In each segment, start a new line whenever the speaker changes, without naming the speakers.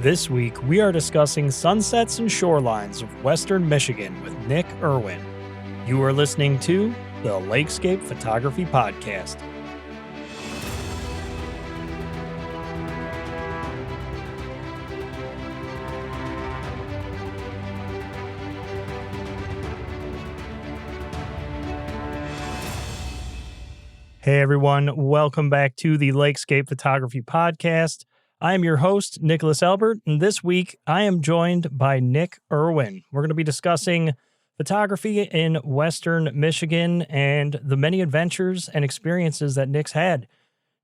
This week, we are discussing sunsets and shorelines of Western Michigan with Nick Irwin. You are listening to the LAKESCAPE Photography Podcast. Hey everyone, welcome back to the LAKESCAPE Photography Podcast. I am your host, Nicholas Albert, and this week I am joined by Nick Irwin. We're going to be discussing photography in Western Michigan and the many adventures and experiences that Nick's had.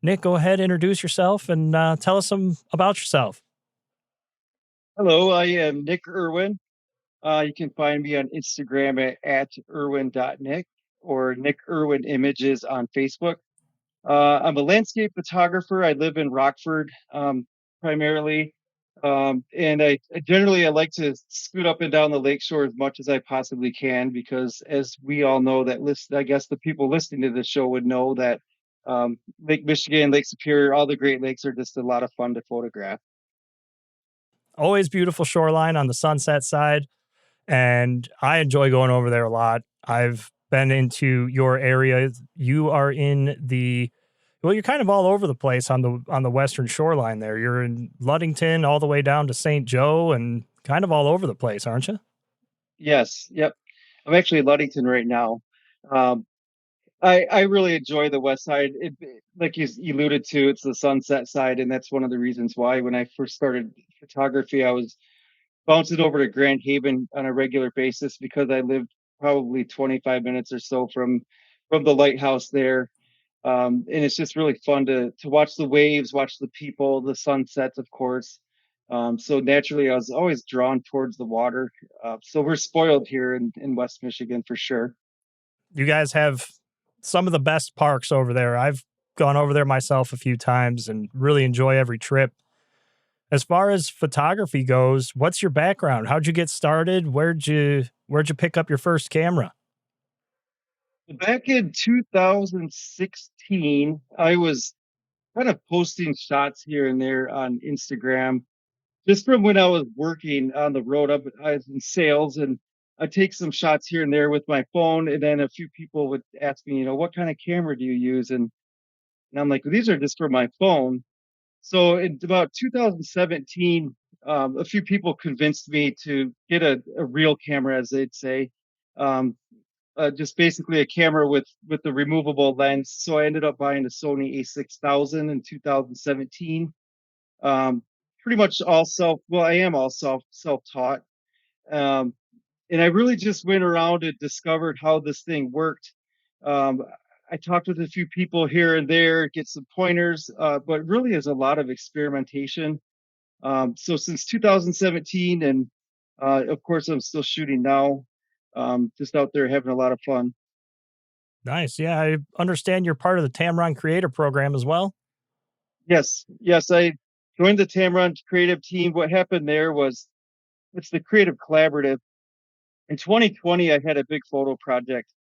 Nick, go ahead, introduce yourself, and tell us some about yourself.
Hello, I am Nick Irwin. You can find me on Instagram at irwin.nick or Nick Irwin Images on Facebook. I'm a landscape photographer. I live in Rockford primarily. And I like to scoot up and down the lakeshore as much as I possibly can because, as we all know, I guess the people listening to the show would know that Lake Michigan, Lake Superior, all the Great Lakes are just a lot of fun to photograph.
Always beautiful shoreline on the sunset side, and I enjoy going over there a lot. I've been into your area. You are you're kind of all over the place on the western shoreline there. You're in Ludington all the way down to St. Joe and kind of all over the place, aren't you?
Yes, yep. I'm actually in Ludington right now. Um, I really enjoy the west side. Like you alluded to, it's the sunset side, and that's one of the reasons why when I first started photography, I was bouncing over to Grand Haven on a regular basis because I lived probably 25 minutes or so from the lighthouse there. And it's just really fun to watch the waves, watch the people, the sunsets, of course. So naturally, I was always drawn towards the water. So we're spoiled here in West Michigan for sure.
You guys have some of the best parks over there. I've gone over there myself a few times and really enjoy every trip. As far as photography goes, what's your background? How'd you get started? Where'd you pick up your first camera?
Back in 2016, I was kind of posting shots here and there on Instagram just from when I was working on the road. I was in sales and I take some shots here and there with my phone. And then a few people would ask me, what kind of camera do you use? And I'm like, well, these are just for my phone. So in about 2017, a few people convinced me to get a real camera, as they'd say. Um, just basically a camera with the removable lens. So I ended up buying a Sony A6000 in 2017. Um, Pretty much all I am all self-taught. Um, and I really just went around and discovered how this thing worked. Um, I talked with a few people here and there, get some pointers, but really is a lot of experimentation. So since 2017, and of course I'm still shooting now, just out there having a lot of fun.
Nice. Yeah, I understand you're part of the Tamron Creator Program as well.
Yes, yes, I joined the Tamron creative team. What happened there was it's the creative collaborative. In 2020, I had a big photo project.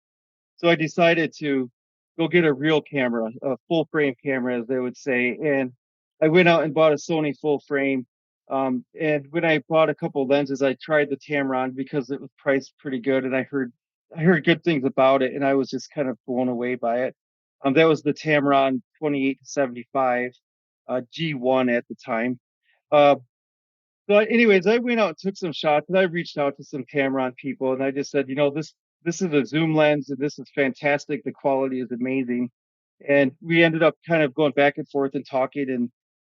So I decided to go get a real camera, a full frame camera, as they would say. And I went out and bought a Sony full frame. And when I bought a couple lenses, I tried the Tamron because it was priced pretty good, and I heard good things about it, and I was just kind of blown away by it. That was the Tamron 28-75 G1 at the time. Uh, so, anyways, I went out and took some shots, and I reached out to some Tamron people, and I just said, this is a zoom lens, and this is fantastic. The quality is amazing, and we ended up kind of going back and forth and talking.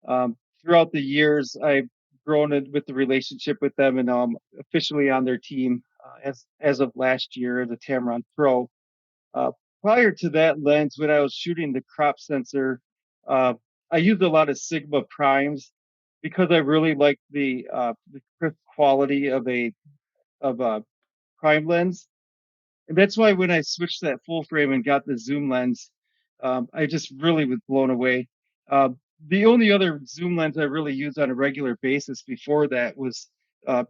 And throughout the years, I've grown with the relationship with them, and officially on their team as of last year as a Tamron Pro. Uh, Prior to that lens, when I was shooting the crop sensor, uh, I used a lot of Sigma primes because I really like the crisp quality of a prime lens, and that's why when I switched that full frame and got the zoom lens, I just really was blown away. Uh, the only other zoom lens I really used on a regular basis before that was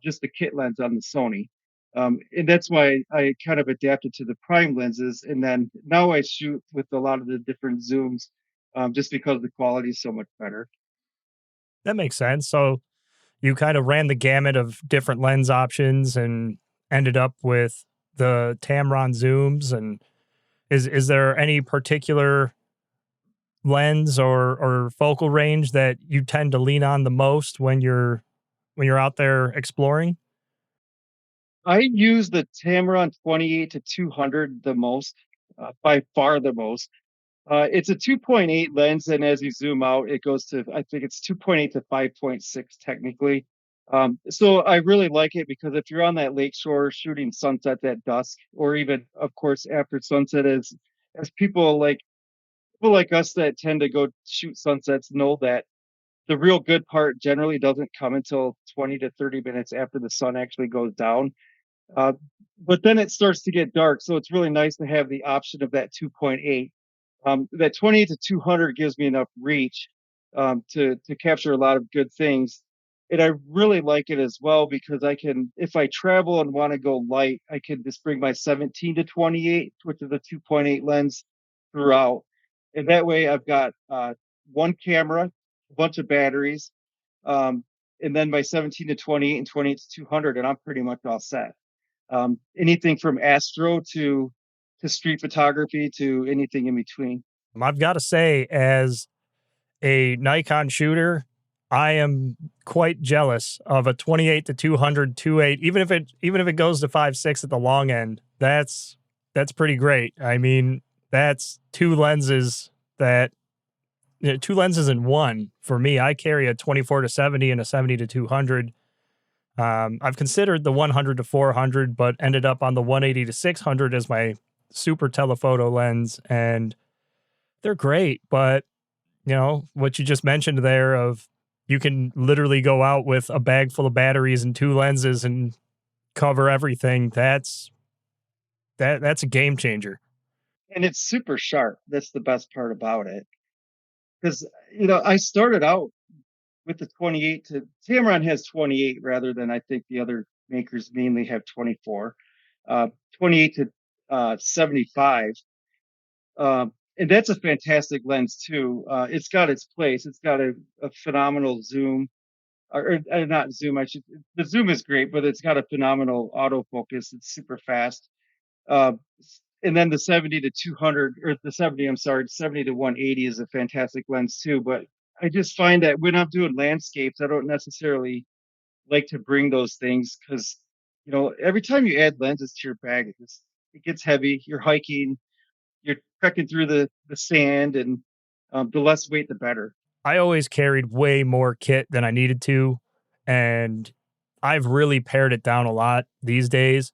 just the kit lens on the Sony. And that's why I kind of adapted to the prime lenses. And then now I shoot with a lot of the different zooms just because the quality is so much better.
That makes sense. So you kind of ran the gamut of different lens options and ended up with the Tamron zooms. And is there any particular lens or focal range that you tend to lean on the most when you're out there exploring?
I use the Tamron 28 to 200 the most, by far the most. It's a 2.8 lens, and as you zoom out, it goes to, I think it's 2.8 to 5.6 technically. So I really like it because if you're on that lake shore shooting sunsets at dusk, or even, of course, after sunset, as people like us that tend to go shoot sunsets know that the real good part generally doesn't come until 20 to 30 minutes after the sun actually goes down. Uh, but then it starts to get dark, so it's really nice to have the option of that 2.8. That 28 to 200 gives me enough reach to capture a lot of good things. And I really like it as well because I can, if I travel and want to go light, I can just bring my 17 to 28, which is a 2.8 lens throughout. And that way I've got one camera, a bunch of batteries, um, and then my 17 to 28 and 28 to 200, and I'm pretty much all set. Anything from astro to street photography to anything in between.
I've got to say, as a Nikon shooter, I am quite jealous of a 28 to 200 2.8. Even if it goes to 5.6 at the long end. That's pretty great. I mean, that's that two lenses in one for me. I carry a 24 to 70 and a 70 to 200. I've considered the 100 to 400, but ended up on the 180 to 600 as my super telephoto lens, and they're great. But what you just mentioned there of you can literally go out with a bag full of batteries and two lenses and cover everything. That's a game changer.
And it's super sharp. That's the best part about it. Because, I started out with the 28 to Tamron has 28 rather than I think the other makers mainly have 24. 28 to 75. And that's a fantastic lens too. It's got its place. It's got a phenomenal zoom, or not zoom. The zoom is great, but it's got a phenomenal autofocus. It's super fast. Uh, and then the 70 to 200, or the 70, I'm sorry, 70 to 180 is a fantastic lens too. But I just find that when I'm doing landscapes, I don't necessarily like to bring those things because, every time you add lenses to your bag, it gets heavy. You're hiking, you're trekking through the sand, and the less weight, the better.
I always carried way more kit than I needed to, and I've really pared it down a lot these days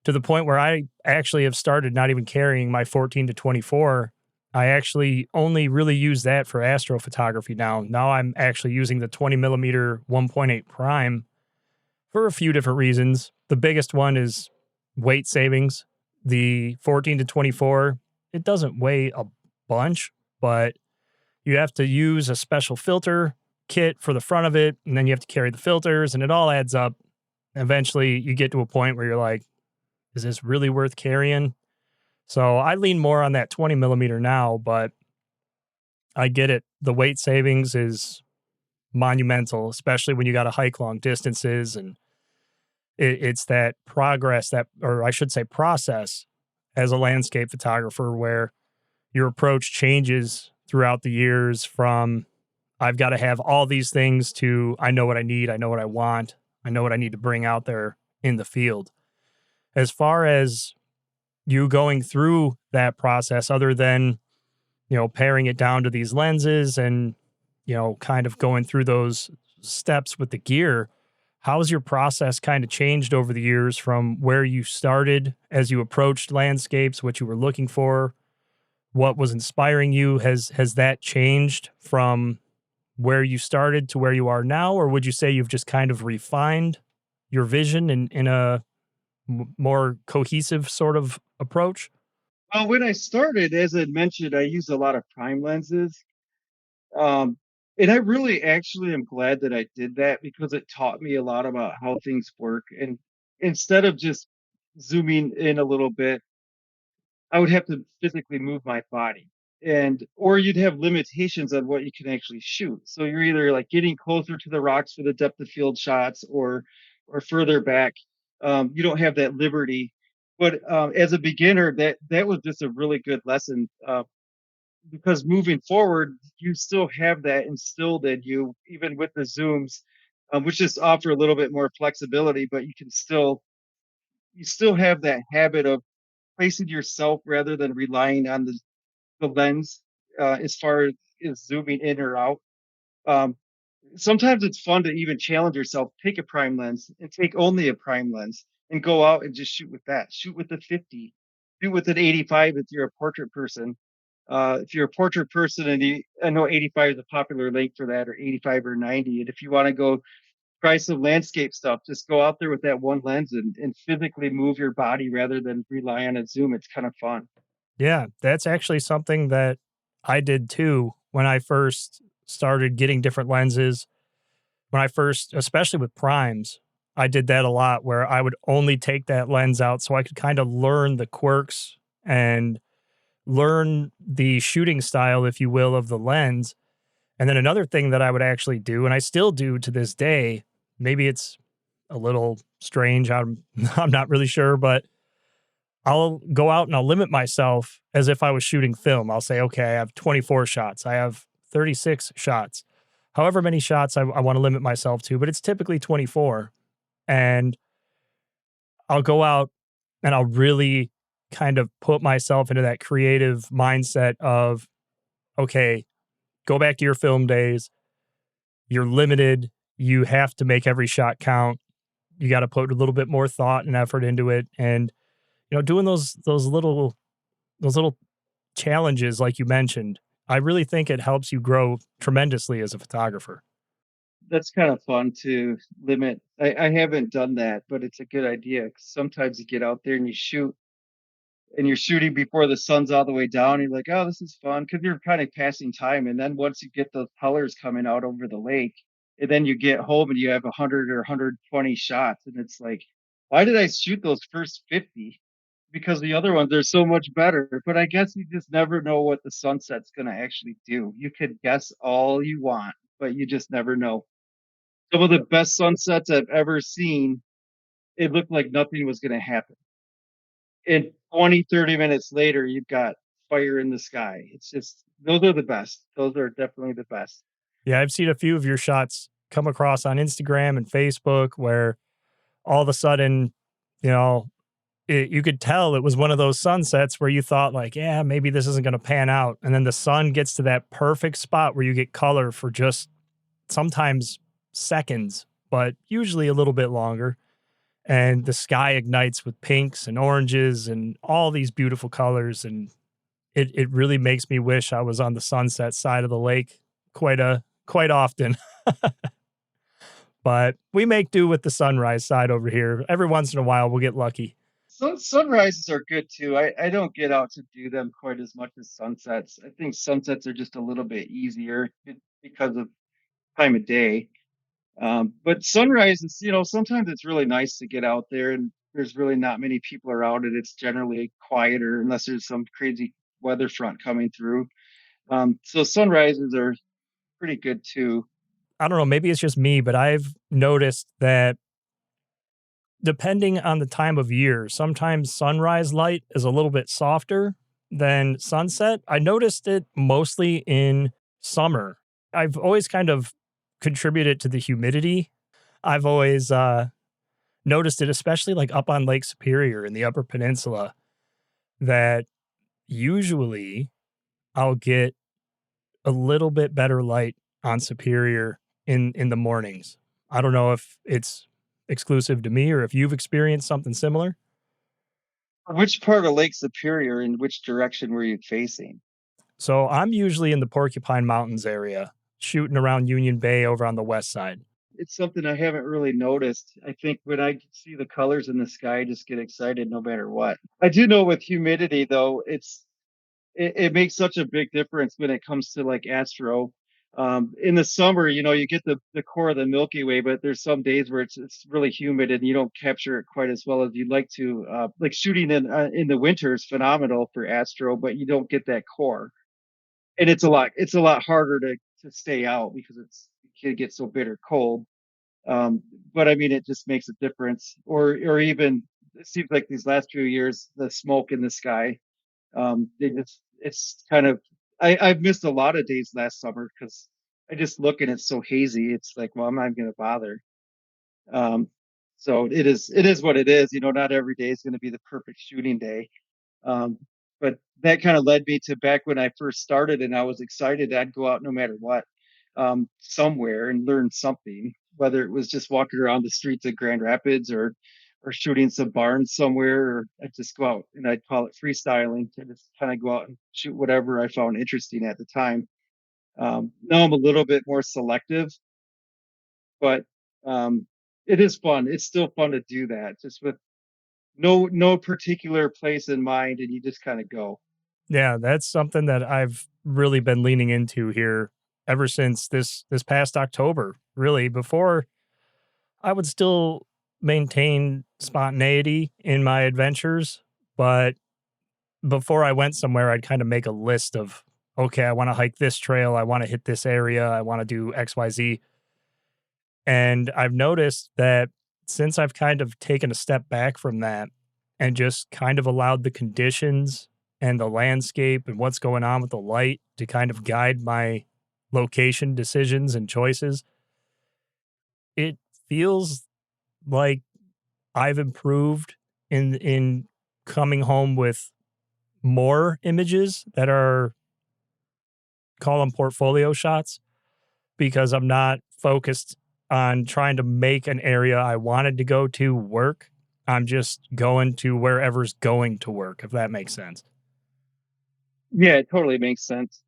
to the point where I actually have started not even carrying my 14 to 24. I actually only really use that for astrophotography now. Now I'm actually using the 20 millimeter 1.8 prime for a few different reasons. The biggest one is weight savings. The 14 to 24, it doesn't weigh a bunch, but you have to use a special filter kit for the front of it, and then you have to carry the filters, and it all adds up. Eventually, you get to a point where you're like, is this really worth carrying? So I lean more on that 20 millimeter now, but I get it. The weight savings is monumental, especially when you got to hike long distances. And it's that progress that, or I should say, process as a landscape photographer where your approach changes throughout the years from I've got to have all these things to I know what I need, I know what I want, I know what I need to bring out there in the field. As far as you going through that process, other than, paring it down to these lenses and, kind of going through those steps with the gear, how's your process kind of changed over the years from where you started as you approached landscapes, what you were looking for, what was inspiring you? Has that changed from where you started to where you are now, or would you say you've just kind of refined your vision in a more cohesive sort of approach?
Well, when I started, as I mentioned, I used a lot of prime lenses. Um, and I really actually am glad that I did that because it taught me a lot about how things work. And instead of just zooming in a little bit, I would have to physically move my body. and or you'd have limitations on what you can actually shoot. So you're either like getting closer to the rocks for the depth of field shots, or further back. You don't have that liberty. But as a beginner, that was just a really good lesson, because moving forward, you still have that instilled in you, even with the zooms, which just offer a little bit more flexibility. But you still have that habit of placing yourself rather than relying on the lens, as far as zooming in or out. Um, Sometimes it's fun to even challenge yourself, take a prime lens and take only a prime lens and go out and just shoot with that. Shoot with a 50, shoot with an 85 if you're a portrait person. If you're a portrait person and I know 85 is a popular length for that, or 85 or 90. And if you want to go try some landscape stuff, just go out there with that one lens and physically move your body rather than rely on a zoom. It's kind of fun.
Yeah, that's actually something that I did too when I first started getting different lenses. When I first, especially with primes, I did that a lot where I would only take that lens out so I could kind of learn the quirks and learn the shooting style, if you will, of the lens. And then another thing that I would actually do, and I still do to this day, maybe it's a little strange, I'm not really sure, but I'll go out and I'll limit myself as if I was shooting film. I'll say, okay, I have 24 shots, I have 36 shots, however many shots I want to limit myself to, but it's typically 24. And I'll go out and I'll really kind of put myself into that creative mindset of, okay, go back to your film days. You're limited. You have to make every shot count. You got to put a little bit more thought and effort into it. And, doing those little challenges, like you mentioned, I really think it helps you grow tremendously as a photographer.
That's kind of fun to limit. I haven't done that, but it's a good idea. 'Cause sometimes you get out there and you shoot and you're shooting before the sun's all the way down. You're like, oh, this is fun, because you're kind of passing time. And then once you get those colors coming out over the lake, and then you get home and you have 100 or 120 shots, and it's like, why did I shoot those first 50? Because the other ones are so much better. But I guess you just never know what the sunset's going to actually do. You could guess all you want, but you just never know. Some of the best sunsets I've ever seen, it looked like nothing was going to happen. And 20, 30 minutes later, you've got fire in the sky. It's just, those are the best. Those are definitely the best.
Yeah, I've seen a few of your shots come across on Instagram and Facebook where all of a sudden, you know, you could tell it was one of those sunsets where you thought like, yeah, maybe this isn't going to pan out. And then the sun gets to that perfect spot where you get color for just sometimes seconds, but usually a little bit longer. And the sky ignites with pinks and oranges and all these beautiful colors. And it really makes me wish I was on the sunset side of the lake quite often. But we make do with the sunrise side over here. Every once in a while we'll get lucky.
So sunrises are good too. I don't get out to do them quite as much as sunsets. I think sunsets are just a little bit easier because of time of day. But sunrises, sometimes it's really nice to get out there and there's really not many people around, and it's generally quieter unless there's some crazy weather front coming through. So sunrises are pretty good too.
I don't know, maybe it's just me, but I've noticed that depending on the time of year, sometimes sunrise light is a little bit softer than sunset. I noticed it mostly in summer. I've always kind of contributed to the humidity. I've always noticed it, especially like up on Lake Superior in the Upper Peninsula, that usually I'll get a little bit better light on Superior in the mornings. I don't know if it's exclusive to me or if you've experienced something similar.
Which part of Lake Superior, in which direction were you facing?
So I'm usually in the Porcupine Mountains area, shooting around Union Bay over on the west side.
It's something I haven't really noticed. I think when I see the colors in the sky, I just get excited no matter what. I do know with humidity though, it makes such a big difference when it comes to like astro. In the summer, you get the core of the Milky Way, but there's some days where it's really humid and you don't capture it quite as well as you'd like to. Like shooting in the winter is phenomenal for astro, but you don't get that core. and it's a lot harder to stay out because it can get so bitter cold. Um, but I mean, it just makes a difference. Or even it seems like these last few years, the smoke in the sky, they just it's kind of I've missed a lot of days last summer because I just look and it's so hazy. It's like, well, I'm not going to bother. Um, so it is what it is. You know, not every day is going to be the perfect shooting day. Um, but that kind of led me to back when I first started, and I was excited I'd go out no matter what, somewhere and learn something, whether it was just walking around the streets of Grand Rapids or shooting some barns somewhere, or I'd just go out and I'd call it freestyling to just kind of go out and shoot whatever I found interesting at the time. Now I'm a little bit more selective, but um, it is fun. It's still fun to do that, just with no particular place in mind, and you just kind of go.
Yeah, that's something that I've really been leaning into here ever since this past October. Really, before I would still maintain spontaneity in my adventures, but before I went somewhere, I'd kind of make a list of, okay, I want to hike this trail, I want to hit this area, I want to do XYZ. And I've noticed that since I've kind of taken a step back from that and just kind of allowed the conditions and the landscape and what's going on with the light to kind of guide my location decisions and choices, it feels like I've improved in coming home with more images that are, call them portfolio shots, because I'm not focused on trying to make an area I wanted to go to work. I'm just going to wherever's going to work, if that makes sense.
Yeah, it totally makes sense.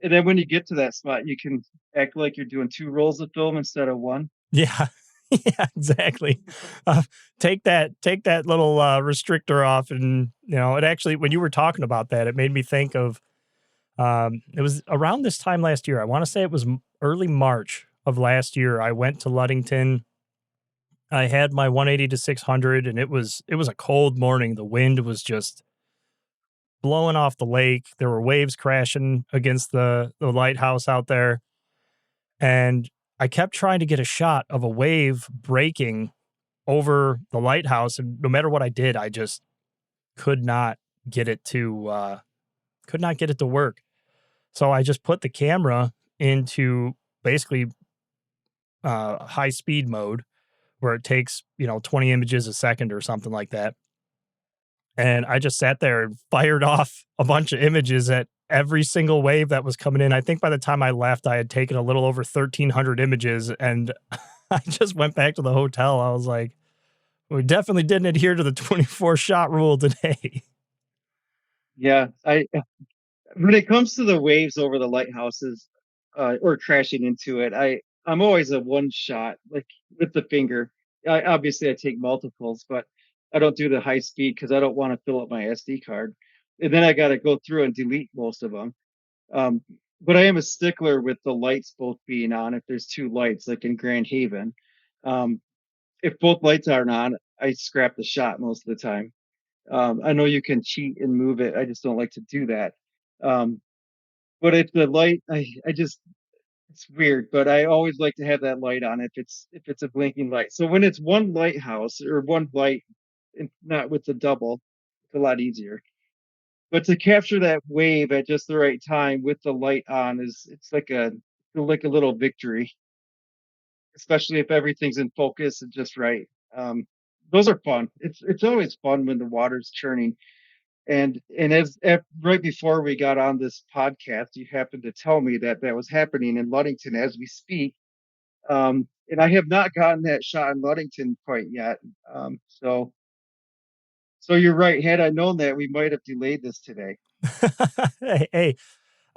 And then when you get to that spot, you can act like you're doing two rolls of film instead of one.
Yeah. Yeah, exactly. Uh, take that little restrictor off, and it actually, when you were talking about that, it made me think of it was around this time last year. I want to say it was early March of last year. I went to Ludington. I had my 180 to 600, and it was a cold morning. The wind was just blowing off the lake. There were waves crashing against the lighthouse out there. And I kept trying to get a shot of a wave breaking over the lighthouse. And no matter what I did, I just could not get it to work. So I just put the camera into basically high speed mode, where it takes, 20 images a second or something like that. And I just sat there and fired off a bunch of images at every single wave that was coming in. I think by the time I left, I had taken a little over 1,300 images, and I just went back to the hotel. I was like, we definitely didn't adhere to the 24 shot rule today.
Yeah, I when it comes to the waves over the lighthouses, or crashing into it, I'm always a one shot, like with the finger. Obviously I take multiples, but I don't do the high speed because I don't want to fill up my SD card, and then I got to go through and delete most of them. Um, but I am a stickler with the lights both being on. If there's two lights, like in Grand Haven, um, if both lights aren't on, I scrap the shot most of the time. I know you can cheat and move it. I just don't like to do that. Um, but if the light, I just it's weird, but I always like to have that light on if it's a blinking light. So when it's one lighthouse or one light, and not with the double, it's a lot easier. But to capture that wave at just the right time with the light on is it's like a little victory, especially if everything's in focus and just right. Um, those are fun. It's always fun when the water's churning. And right before we got on this podcast, you happened to tell me that that was happening in Ludington as we speak. And I have not gotten that shot in Ludington quite yet. So you're right. Had I known that, we might have delayed this today.
Hey,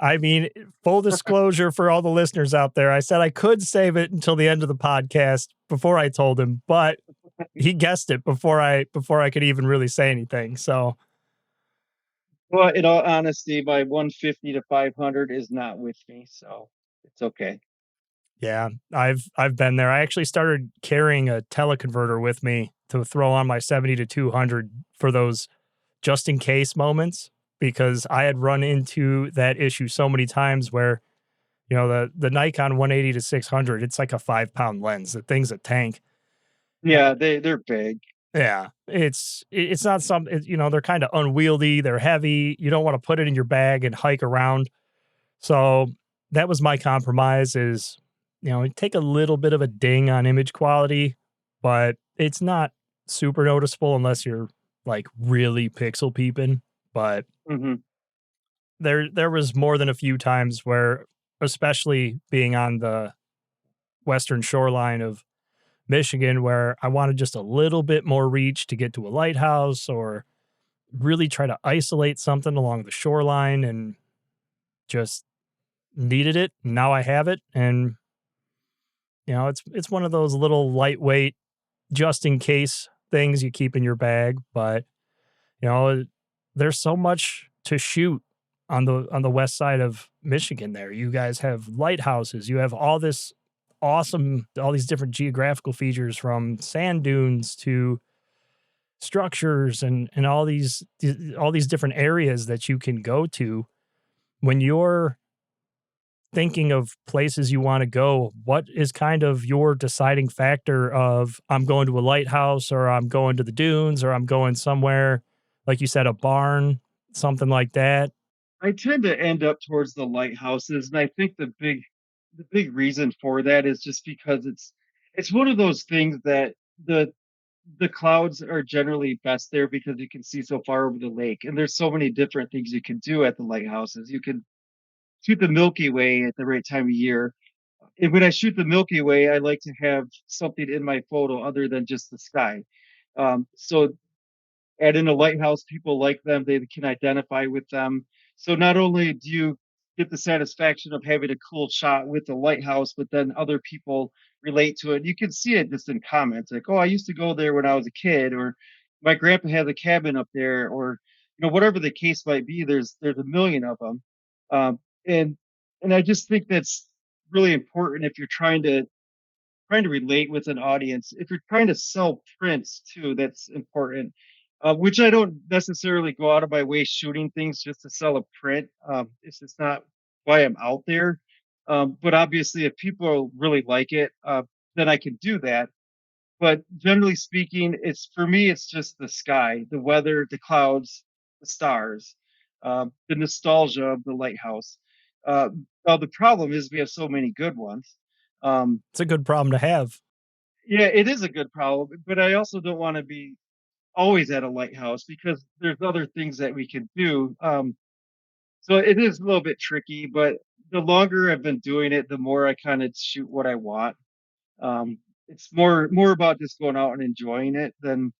I mean, full disclosure for all the listeners out there, I said I could save it until the end of the podcast before I told him, but he guessed it before I could even really say anything. So
Well, in all honesty, my 150 to 500 is not with me, so it's okay.
yeah, I've been there. I actually started carrying a teleconverter with me to throw on my 70 to 200 for those just in case moments, because I had run into that issue so many times where, the Nikon 180 to 600, it's like a 5-pound lens. The thing's a tank.
Yeah, they're big.
Yeah, it's not they're kind of unwieldy, they're heavy. You don't want to put it in your bag and hike around. So that was my compromise is, take a little bit of a ding on image quality, but it's not super noticeable unless you're like really pixel peeping. But
Hmm.
there was more than a few times where, especially being on the western shoreline of Michigan, where I wanted just a little bit more reach to get to a lighthouse or really try to isolate something along the shoreline and just needed it. Now I have it. And, it's one of those little lightweight, just in case things you keep in your bag. But, you know, there's so much to shoot on the west side of Michigan there. You guys have lighthouses, you have all this all these different geographical features from sand dunes to structures and all these different areas that you can go to. When you're thinking of places you want to go, what is kind of your deciding factor of I'm going to a lighthouse or I'm going to the dunes or I'm going somewhere, like you said, a barn, something like that?
I tend to end up towards the lighthouses, and I think the big reason for that is just because it's one of those things that the clouds are generally best there because you can see so far over the lake, and there's so many different things you can do at the lighthouses. You can shoot the Milky Way at the right time of year. And when I shoot the Milky Way, I like to have something in my photo other than just the sky. So add in a lighthouse, people like them, they can identify with them. So not only do you get the satisfaction of having a cool shot with the lighthouse, but then other people relate to it. You can see it just in comments like, oh, I used to go there when I was a kid, or my grandpa has a cabin up there, or whatever the case might be. There's a million of them. And and I just think that's really important if you're trying to relate with an audience. If you're trying to sell prints too, that's important. Which I don't necessarily go out of my way shooting things just to sell a print. It's just not why I'm out there. But obviously, if people really like it, then I can do that. But generally speaking, it's for me, it's just the sky, the weather, the clouds, the stars, the nostalgia of the lighthouse. Uh, well, the problem is we have so many good ones. Um,
It's a good problem to have.
yeah, it is a good problem, but I also don't want to be always at a lighthouse because there's other things that we can do. So it is a little bit tricky, but the longer I've been doing it, the more I kind of shoot what I want. It's more about just going out and enjoying it than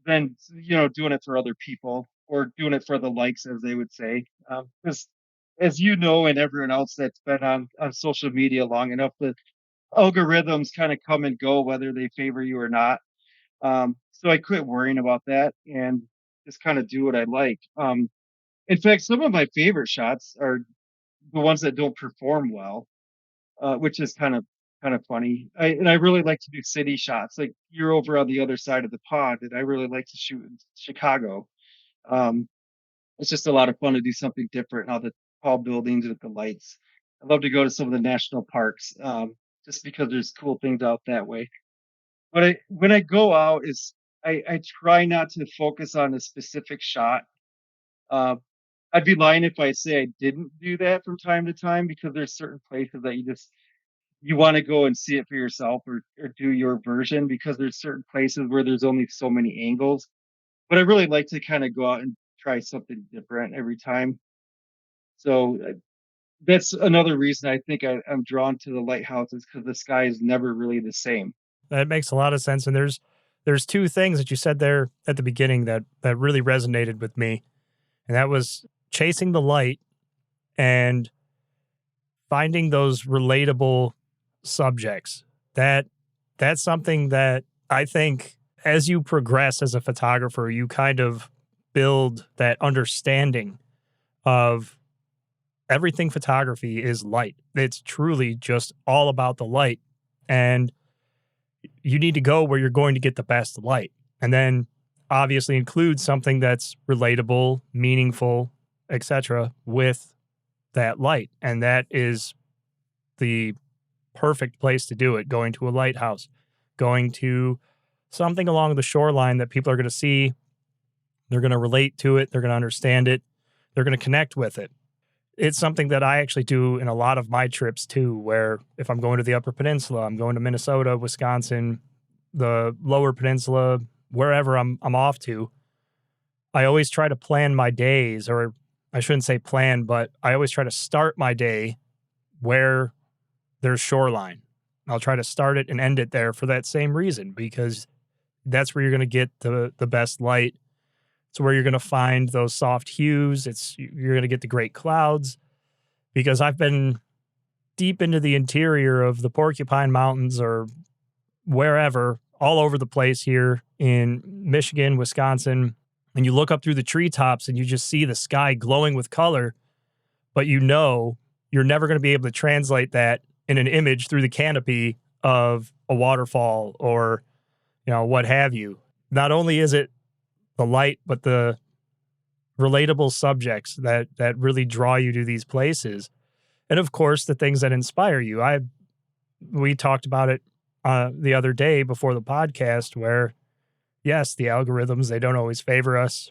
doing it for other people or doing it for the likes, as they would say. Because as you know, and everyone else that's been on social media long enough, the algorithms kind of come and go whether they favor you or not. So I quit worrying about that and just kind of do what I like. In fact, some of my favorite shots are the ones that don't perform well, which is kind of funny. And I really like to do city shots. Like you're over on the other side of the pond, and I really like to shoot in Chicago. Um, it's just a lot of fun to do something different. All the tall buildings with the lights. I love to go to some of the national parks, just because there's cool things out that way. But when I go out is I try not to focus on a specific shot. Uh, I'd be lying if I say I didn't do that from time to time because there's certain places that you want to go and see it for yourself or do your version because there's certain places where there's only so many angles. But I really like to kind of go out and try something different every time. So that's another reason I think I'm drawn to the lighthouses because the sky is never really the same.
That makes a lot of sense. And there's two things that you said there at the beginning that really resonated with me. And that was chasing the light and finding those relatable subjects. That's something that I think as you progress as a photographer, you kind of build that understanding of everything photography is light. It's truly just all about the light. And you need to go where you're going to get the best light. And then obviously include something that's relatable, meaningful, etc. with that light. And that is the perfect place to do it. Going to a lighthouse, going to something along the shoreline that people are going to see, they're going to relate to it, they're going to understand it, they're going to connect with it. It's something that I actually do in a lot of my trips too, where if I'm going to the Upper Peninsula, I'm going to Minnesota, Wisconsin, the Lower Peninsula, wherever I'm off to, I always try to plan my days, or I shouldn't say plan, but I always try to start my day where there's shoreline. I'll try to start it and end it there for that same reason, because that's where you're going to get the best light. It's where you're going to find those soft hues. You're going to get the great clouds, because I've been deep into the interior of the Porcupine Mountains or wherever, all over the place here in Michigan, Wisconsin, and you look up through the treetops and you just see the sky glowing with color, but you know you're never going to be able to translate that in an image through the canopy of a waterfall or, what have you. Not only is it the light, but the relatable subjects that really draw you to these places. And of course, the things that inspire you. We talked about it the other day before the podcast, where yes, the algorithms, they don't always favor us.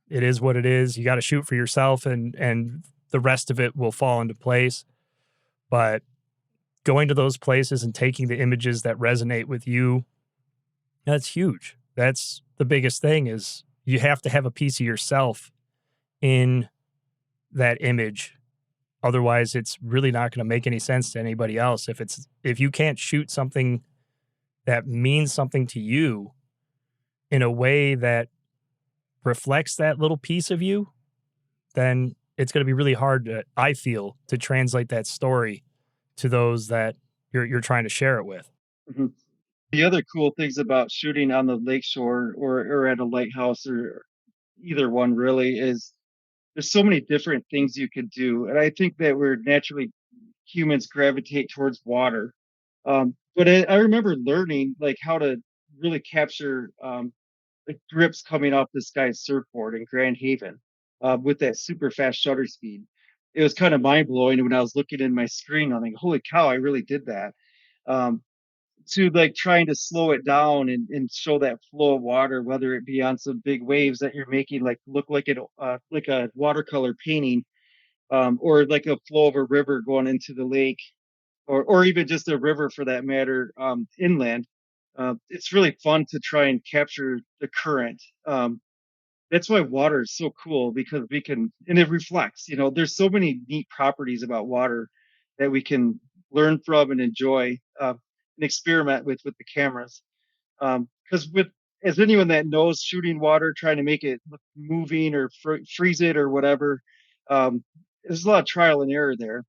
It is what it is. You got to shoot for yourself, and the rest of it will fall into place. But going to those places and taking the images that resonate with you, that's huge. That's the biggest thing, is you have to have a piece of yourself in that image. Otherwise, it's really not going to make any sense to anybody else. If you can't shoot something that means something to you in a way that reflects that little piece of you, then it's going to be really hard, I feel, to translate that story to those that you're trying to share it with.
Mm-hmm. The other cool things about shooting on the lakeshore or at a lighthouse, or either one really, is there's so many different things you could do. And I think that we're naturally, humans gravitate towards water. But I remember learning like how to really capture the drips coming off this guy's surfboard in Grand Haven with that super fast shutter speed. It was kind of mind blowing when I was looking in my screen. I'm like, holy cow, I really did that. Um, to like trying to slow it down and show that flow of water, whether it be on some big waves that you're making like look like it like a watercolor painting, or like a flow of a river going into the lake, or even just a river for that matter, inland. It's really fun to try and capture the current. That's why water is so cool, because we can, and it reflects, there's so many neat properties about water that we can learn from and enjoy, and experiment with the cameras. Because as anyone that knows, shooting water, trying to make it look moving or freeze it or whatever, there's a lot of trial and error there.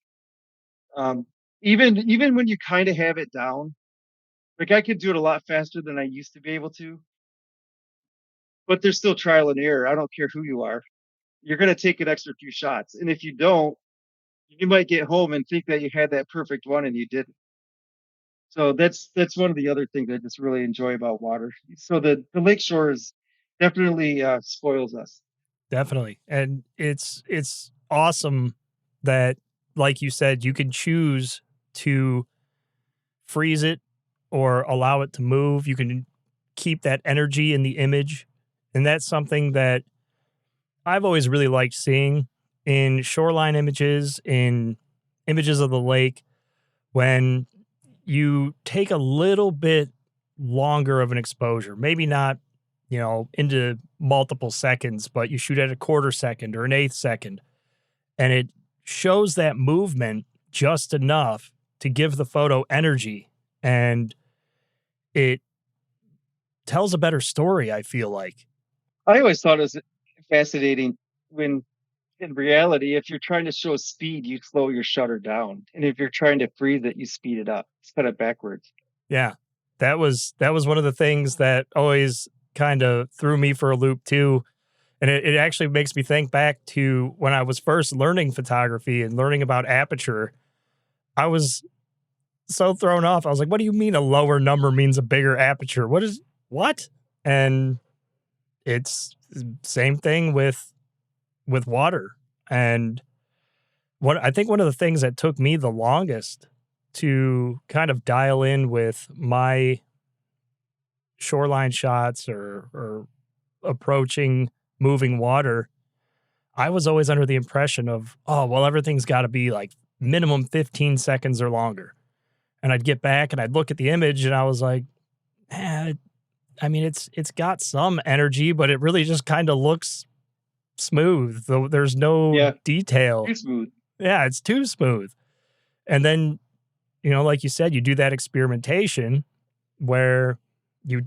Um, even when you kind of have it down, like I could do it a lot faster than I used to be able to, but there's still trial and error. I don't care who you are. You're going to take an extra few shots. And if you don't, you might get home and think that you had that perfect one and you didn't. So that's one of the other things I just really enjoy about water. So the lakeshore is definitely spoils us.
Definitely. And it's awesome that, like you said, you can choose to freeze it or allow it to move. You can keep that energy in the image. And that's something that I've always really liked seeing in shoreline images, in images of the lake, when you take a little bit longer of an exposure, maybe not, into multiple seconds, but you shoot at a quarter second or an eighth second, and it shows that movement just enough to give the photo energy, and it tells a better story, I feel like.
I always thought it was fascinating when in reality, if you're trying to show speed, you slow your shutter down. And if you're trying to freeze it, you speed it up. It's kind of backwards.
Yeah. That was one of the things that always kind of threw me for a loop too. And it actually makes me think back to when I was first learning photography and learning about aperture. I was so thrown off. I was like, what do you mean a lower number means a bigger aperture? What? And it's same thing with water. And what I think one of the things that took me the longest to kind of dial in with my shoreline shots or approaching moving water, I was always under the impression of, oh, well, everything's got to be like minimum 15 seconds or longer. And I'd get back and I'd look at the image and I was like, I mean, it's got some energy, but it really just kind of looks smooth. Though there's no
Yeah,
detail.
too smooth.
Yeah, it's too smooth. And then, like you said, you do that experimentation where you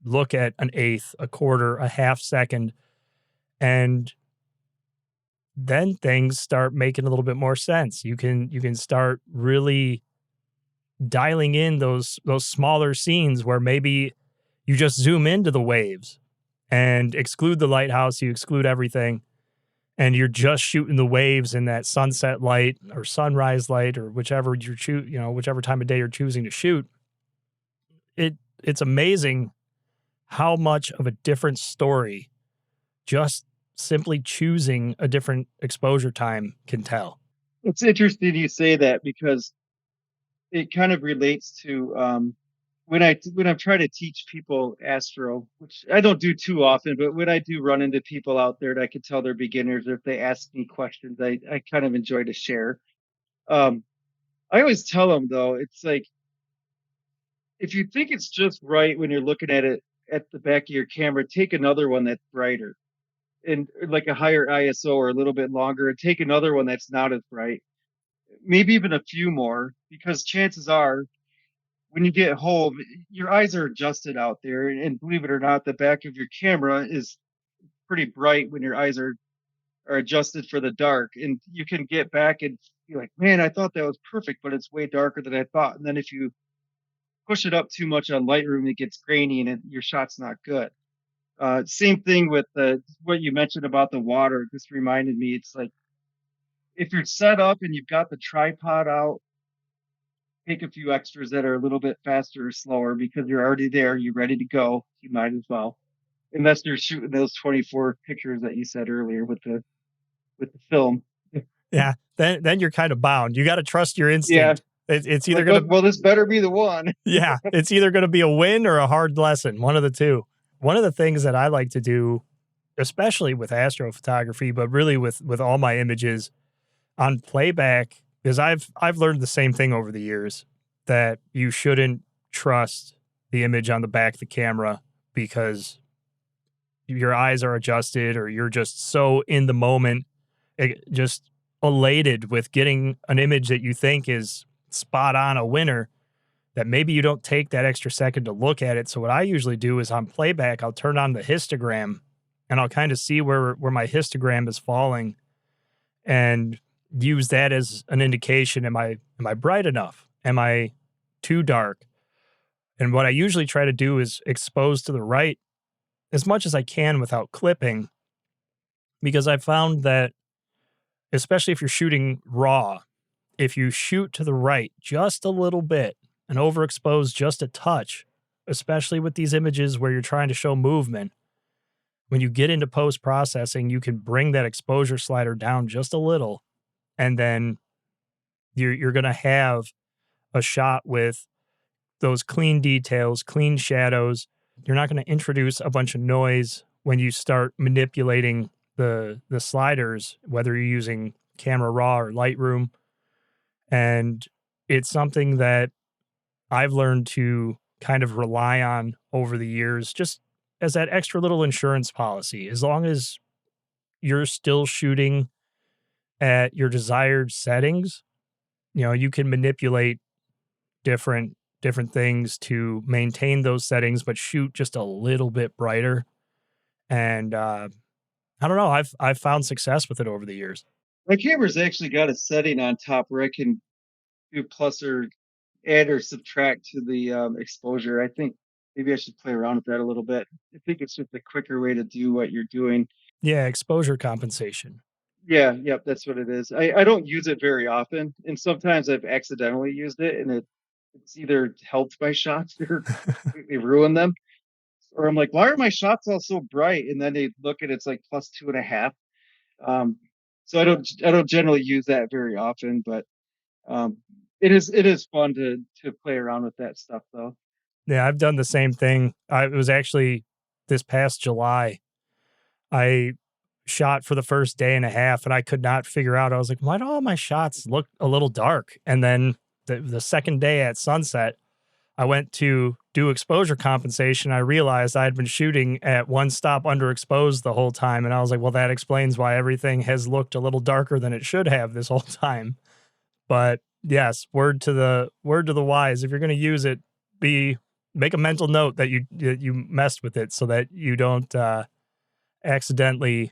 look at an eighth, a quarter, a half second, and then things start making a little bit more sense. You can start really dialing in those smaller scenes where maybe you just zoom into the waves and exclude the lighthouse, you exclude everything, and you're just shooting the waves in that sunset light or sunrise light or whichever whichever time of day you're choosing to shoot. It's amazing how much of a different story just simply choosing a different exposure time can tell.
It's interesting you say that because it kind of relates to when I'm trying to teach people astro, which I don't do too often, but when I do run into people out there that I can tell they're beginners, or if they ask me questions, I kind of enjoy to share. Um, I always tell them though, it's like if you think it's just right when you're looking at it at the back of your camera, take another one that's brighter and like a higher ISO or a little bit longer, and take another one that's not as bright, maybe even a few more, because chances are when you get home, your eyes are adjusted out there. And believe it or not, the back of your camera is pretty bright when your eyes are adjusted for the dark. And you can get back and be like, man, I thought that was perfect, but it's way darker than I thought. And then if you push it up too much on Lightroom, it gets grainy and your shot's not good. Same thing with what you mentioned about the water. This reminded me, it's like if you're set up and you've got the tripod out, take a few extras that are a little bit faster or slower because you're already there, you're ready to go. You might as well, unless you're shooting those 24 pictures that you said earlier with the film.
Yeah, then you're kind of bound. You got to trust your
Yeah,
instinct. It's either
like,
gonna
well, this better be the one.
yeah, it's either gonna be a win or a hard lesson. One of the two. One of the things that I like to do, especially with astrophotography, but really with all my images on playback, is I've learned the same thing over the years that you shouldn't trust the image on the back of the camera because your eyes are adjusted or you're just so in the moment, just elated with getting an image that you think is spot on a winner, that maybe you don't take that extra second to look at it. So what I usually do is on playback, I'll turn on the histogram and I'll kind of see where my histogram is falling and use that as an indication. Am I bright enough? Am I too dark? And what I usually try to do is expose to the right as much as I can without clipping, because I found that, especially if you're shooting raw, if you shoot to the right just a little bit and overexpose just a touch, especially with these images where you're trying to show movement, when you get into post processing, you can bring that exposure slider down just a little, and then you're going to have a shot with those clean details, clean shadows. You're not going to introduce a bunch of noise when you start manipulating the sliders, whether you're using Camera Raw or Lightroom. And it's something that I've learned to kind of rely on over the years, just as that extra little insurance policy. As long as you're still shooting at your desired settings, you can manipulate different things to maintain those settings, but shoot just a little bit brighter. And I don't know, I've found success with it over the years.
My camera's actually got a setting on top where I can do plus or add or subtract to the exposure. I think maybe I should play around with that a little bit. I think it's just a quicker way to do what you're doing.
Yeah, exposure compensation.
Yeah, yep, that's what it is. I don't use it very often, and sometimes I've accidentally used it, and it's either helped my shots or completely ruined them. or I'm like, why are my shots all so bright? And then they look at it's like plus 2.5. Um, so I don't generally use that very often, but um, it is fun to play around with that stuff though.
Yeah, I've done the same thing. It was actually this past July. I shot for the first day and a half and I could not figure out. I was like, why do all my shots look a little dark? And then the second day at sunset, I went to do exposure compensation. I realized I had been shooting at one stop underexposed the whole time. And I was like, well, that explains why everything has looked a little darker than it should have this whole time. But yes, word to the wise. If you're going to use it, make a mental note that you messed with it so that you don't accidentally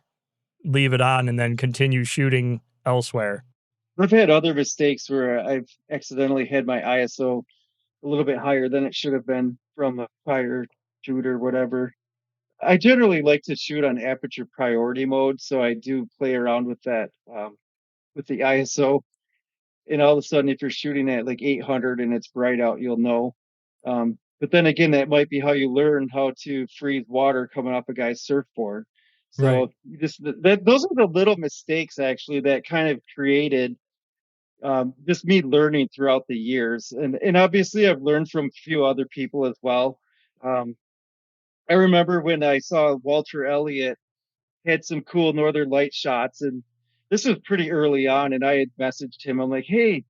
leave it on and then continue shooting elsewhere.
I've had other mistakes where I've accidentally had my ISO a little bit higher than it should have been from a prior shoot or whatever. I generally like to shoot on aperture priority mode, so I do play around with that with the ISO. And all of a sudden, if you're shooting at like 800 and it's bright out, you'll know. But then again, that might be how you learn how to freeze water coming off a guy's surfboard.
Right.
So just those are the little mistakes actually that kind of created just me learning throughout the years. And obviously, I've learned from a few other people as well. Um, I remember when I saw Walter Elliott had some cool Northern Light shots, and this was pretty early on, and I had messaged him. I'm like, hey,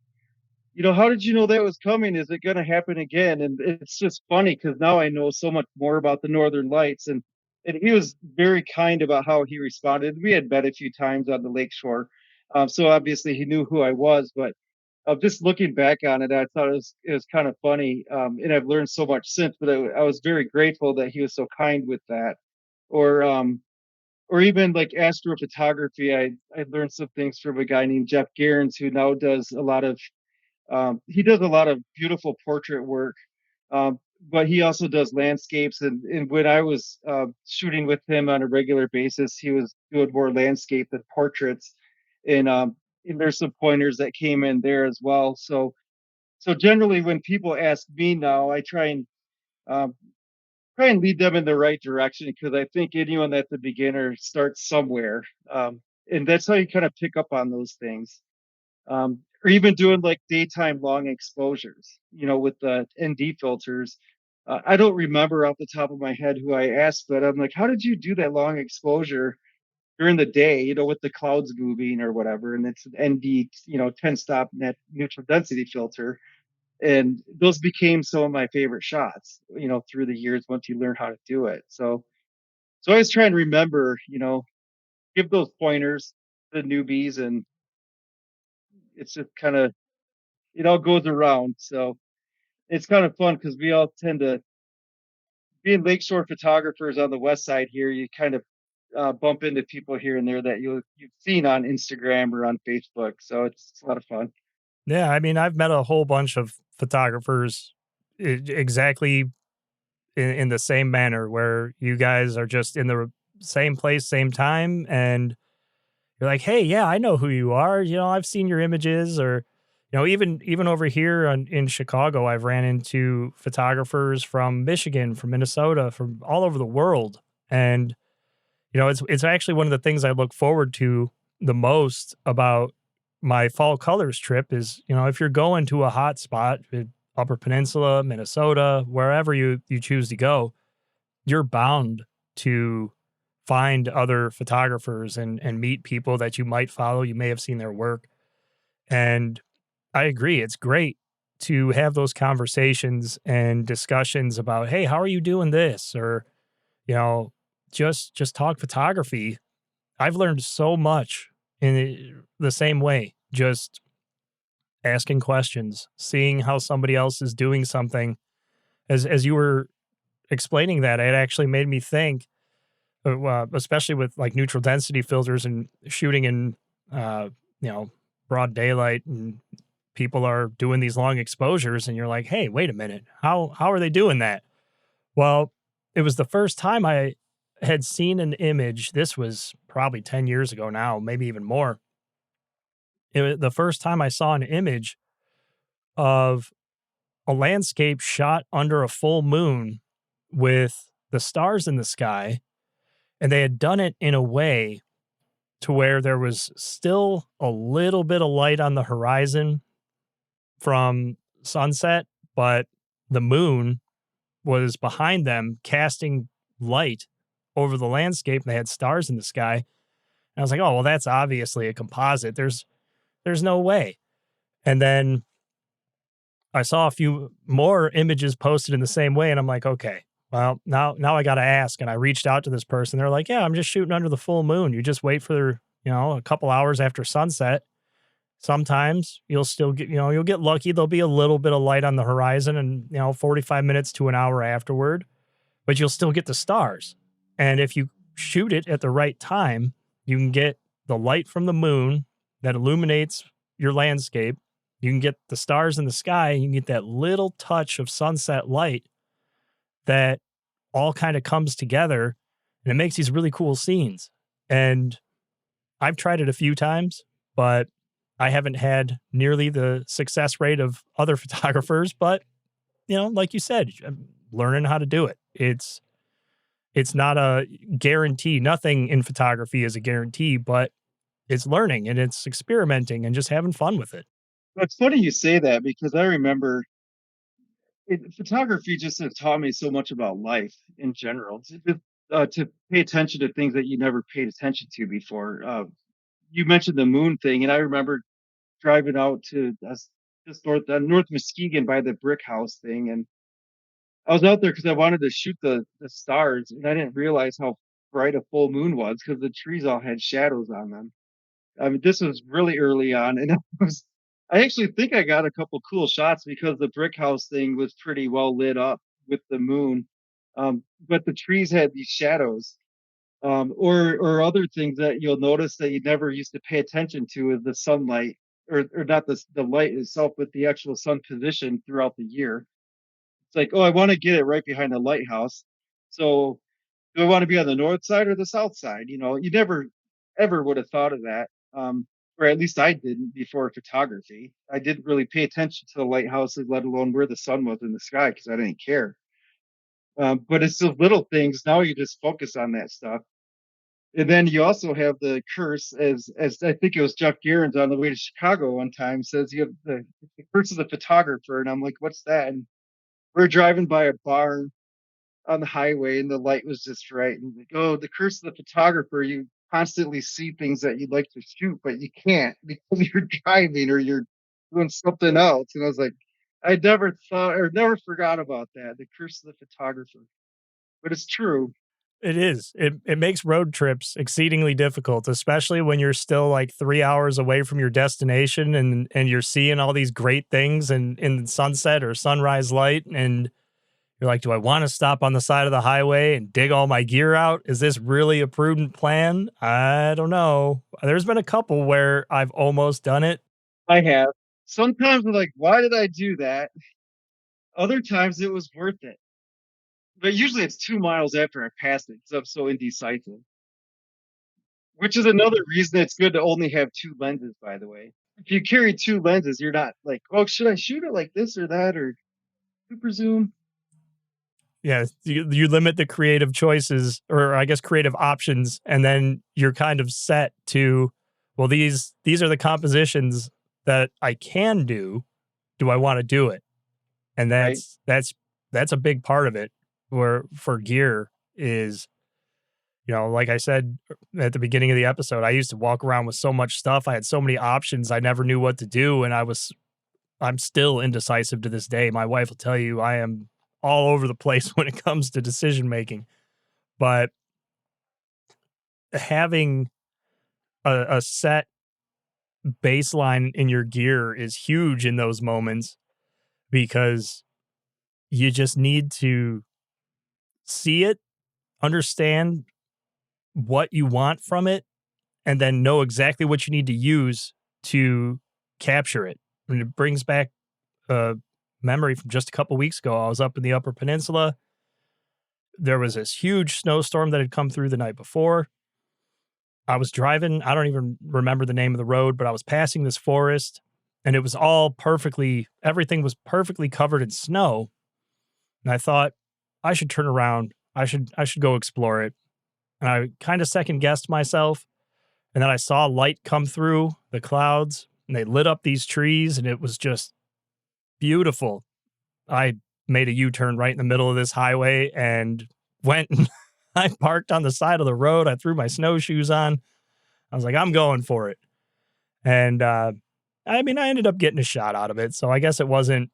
how did you know that was coming? Is it going to happen again? And it's just funny because now I know so much more about the Northern Lights, and he was very kind about how he responded. We had met a few times on the lakeshore, so obviously he knew who I was. But just looking back on it, I thought it was kind of funny, and I've learned so much since. But I was very grateful that he was so kind with that, or or even like astrophotography. I learned some things from a guy named Jeff Gerens who now does a lot of he does a lot of beautiful portrait work, um, but he also does landscapes. And when I was shooting with him on a regular basis, he was doing more landscape than portraits. And there's some pointers that came in there as well. So generally, when people ask me now, I um, try and lead them in the right direction because I think anyone that's a beginner starts somewhere, and that's how you kind of pick up on those things, or even doing like daytime long exposures, with the ND filters. I don't remember off the top of my head who I asked, but I'm like, how did you do that long exposure during the day, with the clouds moving or whatever? And it's an ND, 10 stop net neutral density filter. And those became some of my favorite shots, through the years once you learn how to do it. So I always try and remember, give those pointers to newbies, and it's just kind of, it all goes around. So it's kind of fun because we all tend to, being lakeshore photographers on the west side here, you kind of bump into people here and there that you've seen on Instagram or on Facebook. So it's a lot of fun.
Yeah, I mean, I've met a whole bunch of photographers exactly in the same manner where you guys are just in the same place, same time, and you're like, "Hey, yeah, I know who you are. I've seen your images." Or, even over here in Chicago, I've ran into photographers from Michigan, from Minnesota, from all over the world, and it's actually one of the things I look forward to the most about my fall colors trip is, if you're going to a hot spot, Upper Peninsula, Minnesota, wherever you choose to go, you're bound to find other photographers and meet people that you might follow. You may have seen their work. And I agree. It's great to have those conversations and discussions about, hey, how are you doing this? Or, you know, just talk photography. I've learned so much in the same way, just asking questions, seeing how somebody else is doing something. As you were explaining that, it actually made me think, especially with like neutral density filters and shooting in, uh, you know, broad daylight, and people are doing these long exposures, and you're like, hey, wait a minute, how are they doing that? Well, it was the first time I had seen an image. This was probably 10 years ago now, maybe even more. It was the first time I saw an image of a landscape shot under a full moon with the stars in the sky, and they had done it in a way to where there was still a little bit of light on the horizon from sunset, but the moon was behind them casting light over the landscape. And they had stars in the sky. And I was like, oh, well, that's obviously a composite. There's no way. And then I saw a few more images posted in the same way. And I'm like, okay, well, now I got to ask. And I reached out to this person. They're like, yeah, I'm just shooting under the full moon. You just wait for, a couple hours after sunset. Sometimes you'll still get, you'll get lucky. There'll be a little bit of light on the horizon and, 45 minutes to an hour afterward, but you'll still get the stars. And if you shoot it at the right time, you can get the light from the moon that illuminates your landscape. You can get the stars in the sky. You can get that little touch of sunset light that all kind of comes together, and it makes these really cool scenes. And I've tried it a few times, but I haven't had nearly the success rate of other photographers. But, like you said, I'm learning how to do it. It's not a guarantee. Nothing in photography is a guarantee, but it's learning and it's experimenting and just having fun with it.
It's funny you say that because I remember photography just has taught me so much about life in general. To pay attention to things that you never paid attention to before. You mentioned the moon thing, and I remember driving out to just North Muskegon by the brick house thing, and I was out there because I wanted to shoot the stars, and I didn't realize how bright a full moon was because the trees all had shadows on them. I mean, this was really early on, and I actually think I got a couple cool shots because the brick house thing was pretty well lit up with the moon. But the trees had these shadows. Or other things that you'll notice that you never used to pay attention to is the sunlight, or not the light itself, but the actual sun position throughout the year. It's like, oh, I want to get it right behind the lighthouse. So do I want to be on the north side or the south side? You never ever would have thought of that. Or at least I didn't before photography. I didn't really pay attention to the lighthouses, let alone where the sun was in the sky, because I didn't care. But it's those little things. Now you just focus on that stuff. And then you also have the curse, as I think it was Jeff Garens on the way to Chicago one time says you have the curse of the photographer, and I'm like, what's that? And we're driving by a barn on the highway, and the light was just right. And like, oh, the curse of the photographer, you constantly see things that you'd like to shoot, but you can't because you're driving or you're doing something else. And I was like, I never thought or never forgot about that, the curse of the photographer. But it's true.
It is. It makes road trips exceedingly difficult, especially when you're still like 3 hours away from your destination and you're seeing all these great things and in sunset or sunrise light. And you're like, do I want to stop on the side of the highway and dig all my gear out? Is this really a prudent plan? I don't know. There's been a couple where I've almost done it.
I have. Sometimes I'm like, why did I do that? Other times it was worth it. But usually it's 2 miles after I passed it because I'm so indecisive. Which is another reason it's good to only have two lenses, by the way. If you carry two lenses, you're not like, oh, should I shoot it like this or that or super zoom?
Yeah, you limit the creative choices, or I guess creative options, and then you're kind of set to, well, these are the compositions that I can do. Do I want to do it? And
Right.
that's a big part of it. Where for gear is, like I said at the beginning of the episode, I used to walk around with so much stuff. I had so many options. I never knew what to do, and I'm still indecisive to this day. My wife will tell you I am all over the place when it comes to decision making. But having a set baseline in your gear is huge in those moments because you just need to see it, understand what you want from it, and then know exactly what you need to use to capture it. And it brings back a memory from just a couple weeks ago. I was up in the Upper Peninsula. There was this huge snowstorm that had come through the night before. I was driving. I don't even remember the name of the road, but I was passing this forest and it was everything was perfectly covered in snow. And I thought I should turn around. I should go explore it. And I kind of second guessed myself. And then I saw light come through the clouds and they lit up these trees and it was just beautiful. I made a U-turn right in the middle of this highway and went and I parked on the side of the road. I threw my snowshoes on. I was like, I'm going for it. And I mean, I ended up getting a shot out of it. So I guess it wasn't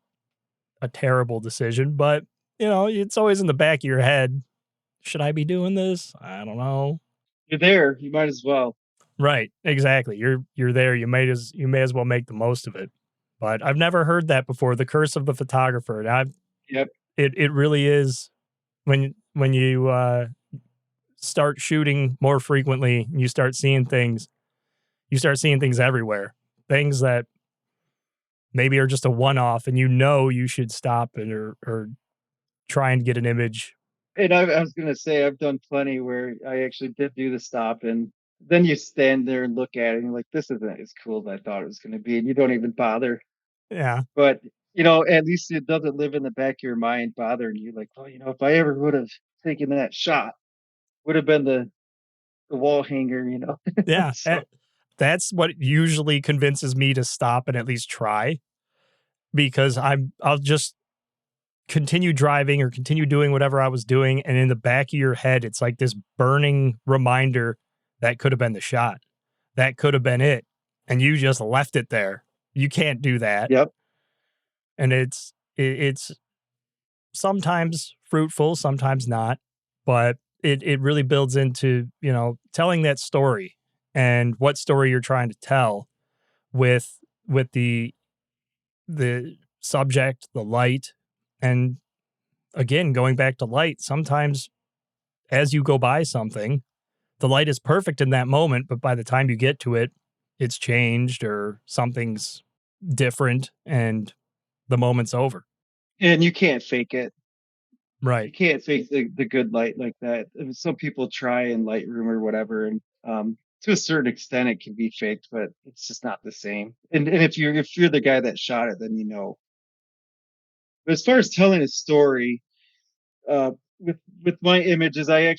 a terrible decision, but it's always in the back of your head. Should I be doing this? I don't know.
You're there, you might as well.
Right, exactly. You're there. You may as well make the most of it. But I've never heard that before. The curse of the photographer. And
Yep.
it really is when you start shooting more frequently, you start seeing things. You start seeing things everywhere. Things that maybe are just a one off, and you should stop and or try and get an image.
And I was gonna say I've done plenty where I actually did do the stop, and then you stand there and look at it and you're like, this isn't as cool as I thought it was gonna be, and you don't even bother.
Yeah,
But at least it doesn't live in the back of your mind bothering you. Like, well, if I ever would have taken that shot, would have been the wall hanger.
yeah.
So
That's what usually convinces me to stop and at least try because I'll just continue driving or continue doing whatever I was doing. And in the back of your head, it's like this burning reminder that could have been the shot. That could have been it. And you just left it there. You can't do that.
yep.
And it's sometimes fruitful, sometimes not, but it really builds into, telling that story and what story you're trying to tell with the subject, the light, and again, going back to light, sometimes as you go by something, the light is perfect in that moment, but by the time you get to it, it's changed or something's different and the moment's over.
And you can't fake it. You
Right.
can't fake the good light like that. I mean, some people try in Lightroom or whatever, and to a certain extent, it can be faked, but it's just not the same. And if you're the guy that shot it, then you know. But as far as telling a story, uh, with my images, I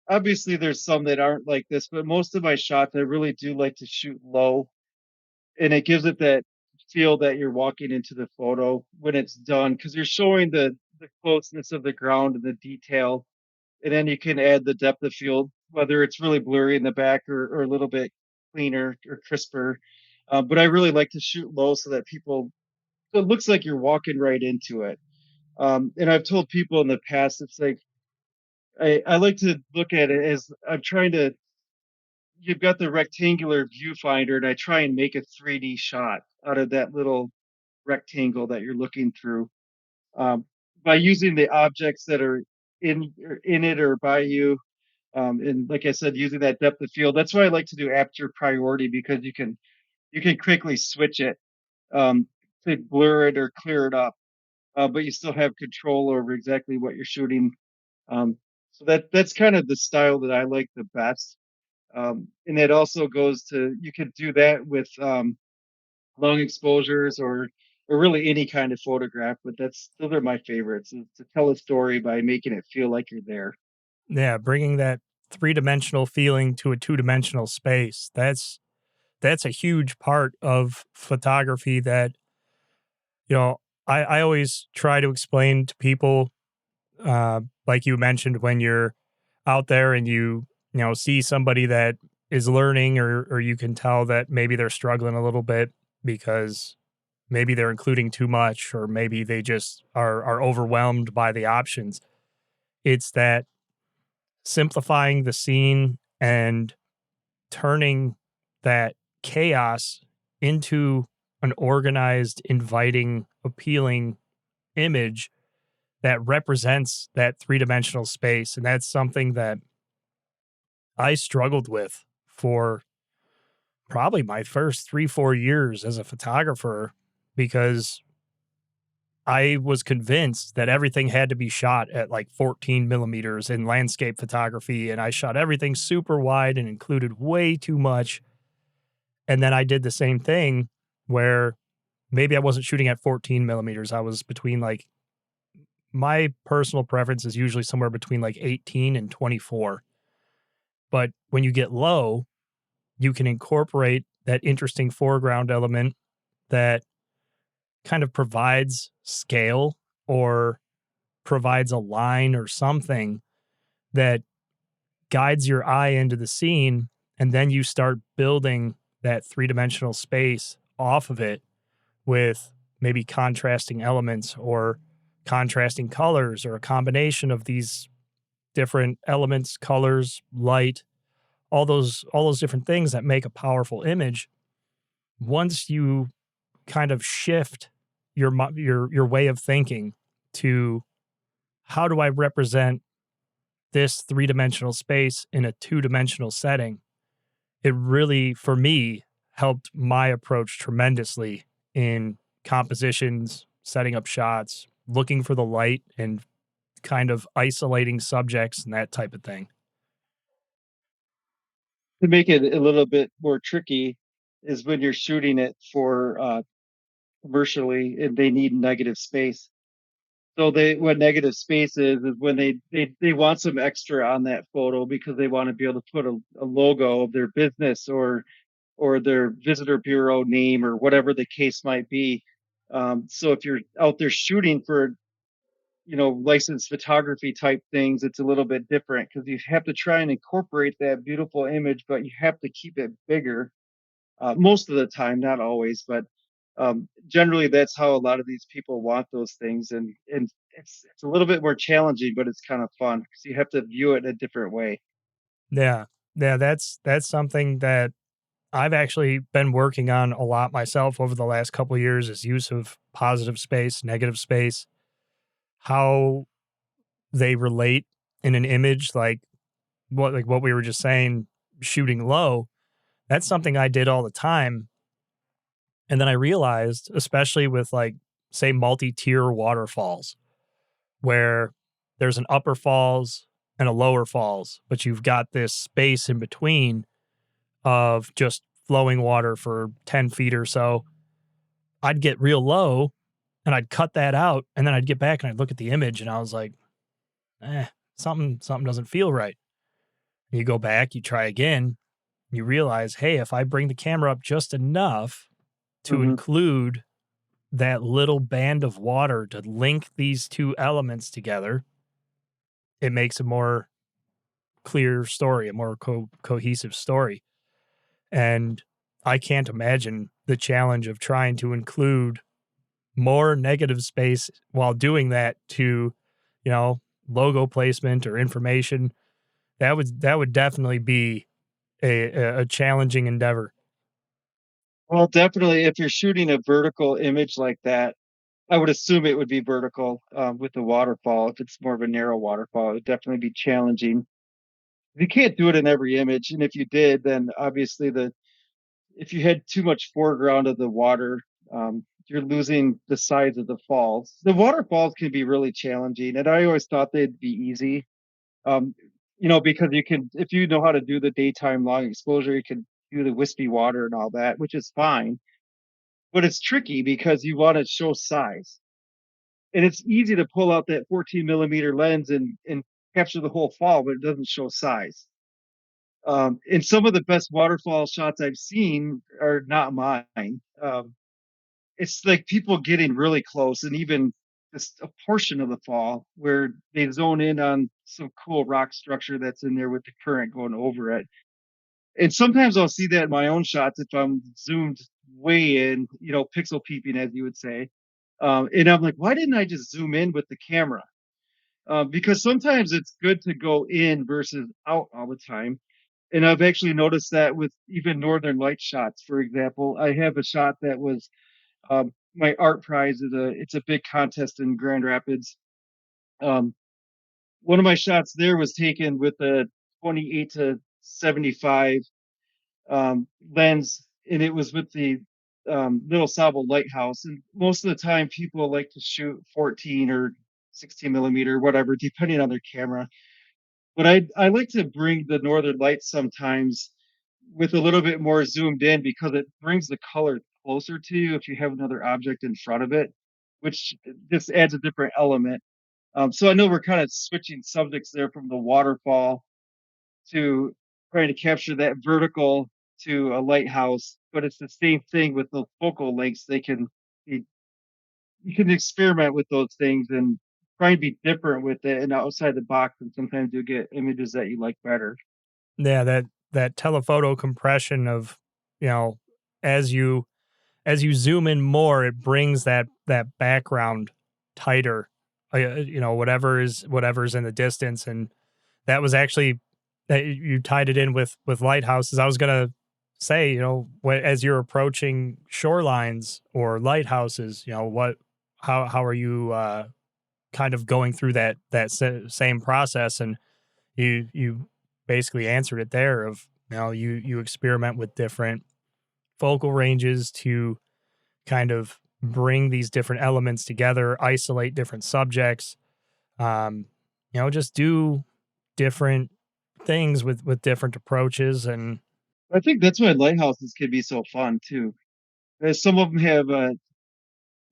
obviously there's some that aren't like this, but most of my shots I really do like to shoot low, and it gives it that feel that you're walking into the photo when it's done because you're showing the closeness of the ground and the detail, and then you can add the depth of field, whether it's really blurry in the back or a little bit cleaner or crisper. But I really like to shoot low so it looks like you're walking right into it. And I've told people in the past, it's like I like to look at it as I'm trying to. You've got the rectangular viewfinder, and I try and make a 3D shot out of that little rectangle that you're looking through um, by using the objects that are in it or by you. And like I said, using that depth of field. That's why I like to do aperture priority because you can quickly switch it um, to blur it or clear it up, but you still have control over exactly what you're shooting. Um, so that's kind of the style that I like the best. And it also goes to you could do that with long exposures or really any kind of photograph, but those are my favorites is to tell a story by making it feel like you're there.
Yeah, bringing that three-dimensional feeling to a two-dimensional space. That's a huge part of photography that, you know, I always try to explain to people, like you mentioned, when you're out there and you see somebody that is learning or you can tell that maybe they're struggling a little bit because maybe they're including too much or maybe they just are overwhelmed by the options. It's that simplifying the scene and turning that chaos into an organized, inviting, appealing image that represents that three-dimensional space. And that's something that I struggled with for probably my first 3, 4 years as a photographer because I was convinced that everything had to be shot at like 14 millimeters in landscape photography. And I shot everything super wide and included way too much. And then I did the same thing where maybe I wasn't shooting at 14 millimeters. I was between like my personal preference is usually somewhere between like 18 and 24. But when you get low, you can incorporate that interesting foreground element that kind of provides scale or provides a line or something that guides your eye into the scene. And then you start building that three-dimensional space off of it with maybe contrasting elements or contrasting colors or a combination of these different elements, colors, light, all those different things that make a powerful image. Once you kind of shift your way of thinking to how do I represent this three-dimensional space in a two-dimensional setting, it really, for me, helped my approach tremendously in compositions, setting up shots, looking for the light, and kind of isolating subjects and that type of thing.
To make it a little bit more tricky is when you're shooting it for commercially and they need negative space. So they what negative space is when they want some extra on that photo because they want to be able to put a logo of their business or their visitor bureau name or whatever the case might be. So if you're out there shooting for licensed photography type things, it's a little bit different because you have to try and incorporate that beautiful image, but you have to keep it bigger most of the time, not always, but generally that's how a lot of these people want those things, and it's a little bit more challenging, but it's kind of fun because you have to view it a different way.
Yeah. Yeah, that's something that I've actually been working on a lot myself over the last couple of years is use of positive space, negative space, how they relate in an image like what we were just saying, shooting low. That's something I did all the time. And then I realized, especially with like, say, multi-tier waterfalls, where there's an upper falls and a lower falls, but you've got this space in between of just flowing water for 10 feet or so. I'd get real low and I'd cut that out. And then I'd get back and I'd look at the image and I was like, something doesn't feel right. And you go back, you try again, you realize, hey, if I bring the camera up just enough to
Hmm.
include that little band of water to link these two elements together, it makes a more clear story, a more cohesive story. And I can't imagine the challenge of trying to include more negative space while doing that to, you know, logo placement or information. That would definitely be a challenging endeavor.
Well, definitely, if you're shooting a vertical image like that, I would assume it would be vertical with the waterfall. If it's more of a narrow waterfall, it would definitely be challenging. You can't do it in every image, and if you did, then obviously the if you had too much foreground of the water, you're losing the size of the falls. The waterfalls can be really challenging, and I always thought they'd be easy. Um, because you can, if you know how to do the daytime long exposure, you can do the wispy water and all that, which is fine. But it's tricky because you want to show size, and it's easy to pull out that 14 millimeter lens and capture the whole fall, but it doesn't show size. And some of the best waterfall shots I've seen are not mine. It's like people getting really close, and even just a portion of the fall where they zone in on some cool rock structure that's in there with the current going over it. And sometimes I'll see that in my own shots if I'm zoomed way in, pixel peeping, as you would say. And I'm like, why didn't I just zoom in with the camera? Because sometimes it's good to go in versus out all the time. And I've actually noticed that with even Northern Light shots, for example. I have a shot that was my art prize is it's a big contest in Grand Rapids. Um, one of my shots there was taken with a 28 to 75 lens, and it was with the Little Sabo Lighthouse. And most of the time, people like to shoot 14 or 16 millimeter, whatever, depending on their camera. But I like to bring the Northern Lights sometimes with a little bit more zoomed in because it brings the color closer to you if you have another object in front of it, which just adds a different element. So I know we're kind of switching subjects there from the waterfall to trying to capture that vertical to a lighthouse, but it's the same thing with the focal lengths. You, you can experiment with those things and try and be different with it and outside the box, and sometimes you'll get images that you like better.
Yeah, that telephoto compression of, you know, as you zoom in more, it brings that background tighter. Whatever's in the distance, and that was actually that you tied it in with lighthouses. I was gonna say, as you're approaching shorelines or lighthouses, how are you kind of going through that same process? And you basically answered it there. Of you experiment with different focal ranges to kind of bring these different elements together, isolate different subjects, um, just do different things with different approaches. And
I think that's why lighthouses can be so fun too. Some of them have,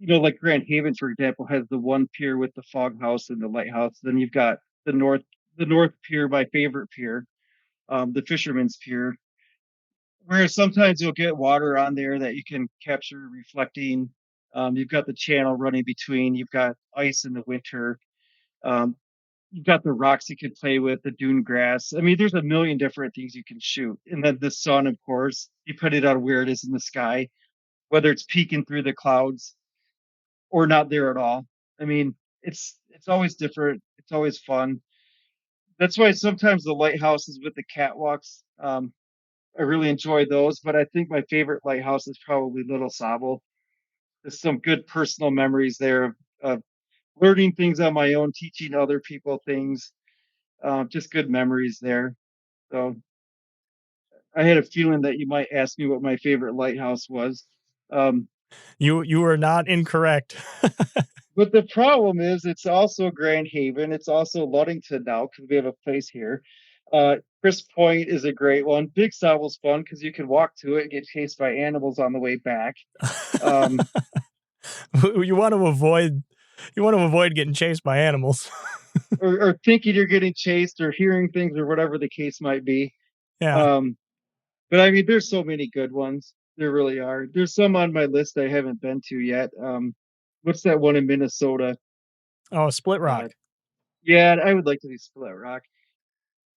like Grand Haven, for example, has the one pier with the fog house and the lighthouse. Then you've got the north, the North Pier, my favorite pier, the Fisherman's Pier, where sometimes you'll get water on there that you can capture reflecting. You've got the channel running between. You've got ice in the winter. Um, you've got the rocks you can play with, the dune grass. I mean, there's a million different things you can shoot. And then the sun, of course, depending on where it is in the sky, whether it's peeking through the clouds or not there at all. I mean, it's always different. It's always fun. That's why sometimes the lighthouses with the catwalks, I really enjoy those. But I think my favorite lighthouse is probably Little Sable. There's some good personal memories there of learning things on my own, teaching other people things. Just good memories there. So I had a feeling that you might ask me what my favorite lighthouse was. Um,
you were not incorrect.
but the problem is, it's also Grand Haven. It's also Ludington now because we have a place here. Chris Point is a great one. Big Sable's fun because you can walk to it and get chased by animals on the way back. Um,
you want to avoid getting chased by animals.
or thinking you're getting chased or hearing things or whatever the case might be.
Yeah.
Um, but I mean, there's so many good ones. There really are. There's some on my list I haven't been to yet. What's that one in Minnesota?
Oh, Split
Uh,
Rock.
yeah, I would like to see Split Rock.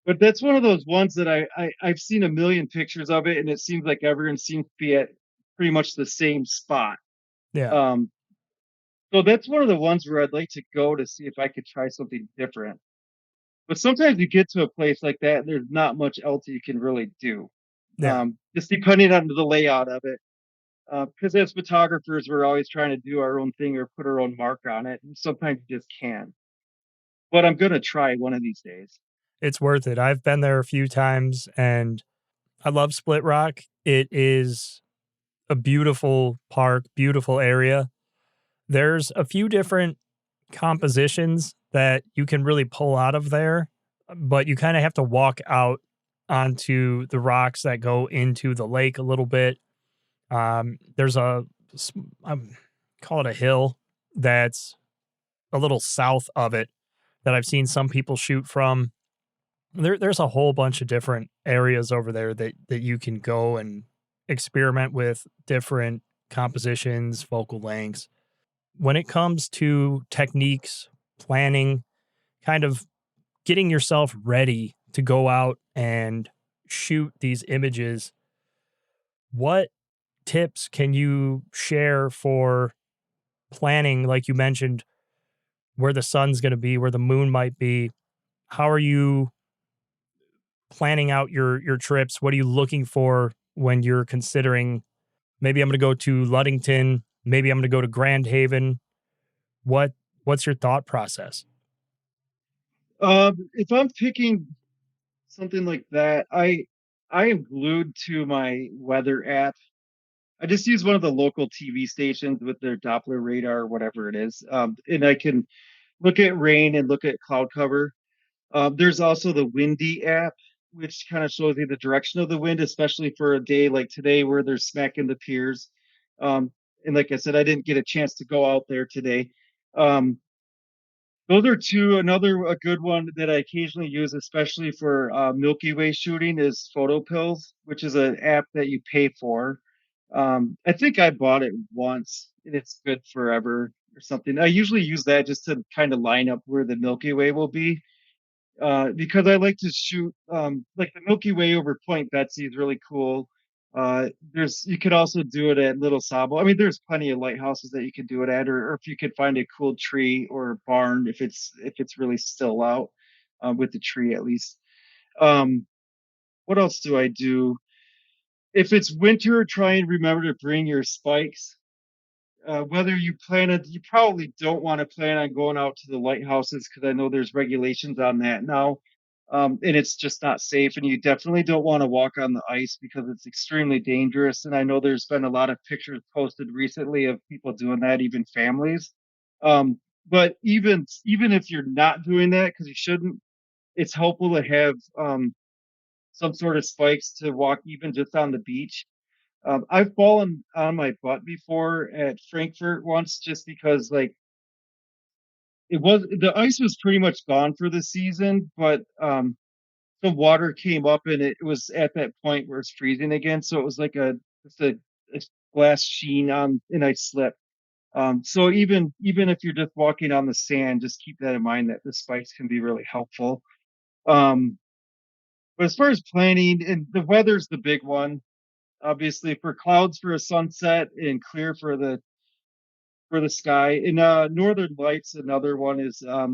But that's one of those ones that I've seen a million pictures of it, and it seems like everyone seems to be at pretty much the same spot.
Yeah.
Um, so that's one of the ones where I'd like to go to see if I could try something different. But sometimes you get to a place like that, and there's not much else you can really do,
Yeah.
just depending on the layout of it. Because as photographers, we're always trying to do our own thing or put our own mark on it, and sometimes you just can't. But I'm gonna try one of these days.
It's worth it. I've been there a few times, and I love Split Rock. It is a beautiful park, beautiful area. There's a few different compositions that you can really pull out of there, but you kind of have to walk out onto the rocks that go into the lake a little bit. There's I call it a hill that's a little south of it that I've seen some people shoot from. There's a whole bunch of different areas over there that you can go and experiment with different compositions, focal lengths. When it comes to techniques, planning, kind of getting yourself ready to go out and shoot these images, what tips can you share for planning, like you mentioned, where the sun's going to be, where the moon might be? How are you planning out your trips? What are you looking for when you're considering, maybe I'm going to go to Ludington, maybe I'm going to go to Grand Haven? What what's your thought process?
If I'm picking something like that, I am glued to my weather app. I just use one of the local TV stations with their Doppler radar or whatever it is, and I can look at rain and look at cloud cover. There's also the Windy app, which kind of shows you the direction of the wind, especially for a day like today where they're smacking the piers. Um, and like I said, I didn't get a chance to go out there today. Um, Those are two. Another a good one that I occasionally use, especially for Milky Way shooting, is Photo Pills, which is an app that you pay for. I think I bought it once, and it's good forever or something. I usually use that just to kind of line up where the Milky Way will be, because I like to shoot like the Milky Way over Point Betsy is really cool. There's you could also do it at Little Sabo. I mean, there's plenty of lighthouses that you could do it at, or if you could find a cool tree or barn if it's really still out, with the tree at least. Um, what else do I do? If it's winter, try and remember to bring your spikes. Whether you plan on, you probably don't want to plan on going out to the lighthouses because I know there's regulations on that now. And it's just not safe. And you definitely don't want to walk on the ice because it's extremely dangerous. And I know there's been a lot of pictures posted recently of people doing that, even families. But even if you're not doing that, because you shouldn't, it's helpful to have some sort of spikes to walk even just on the beach. I've fallen on my butt before at Frankfurt once just because like the ice was pretty much gone for the season, but the water came up and it was at that point where it's freezing again. So it was like a glass sheen on and I slipped. So even if you're just walking on the sand, just keep that in mind that the spikes can be really helpful. Um, but as far as planning, and the weather's the big one, obviously for clouds for a sunset and clear for the sky. In Northern Lights, another one is a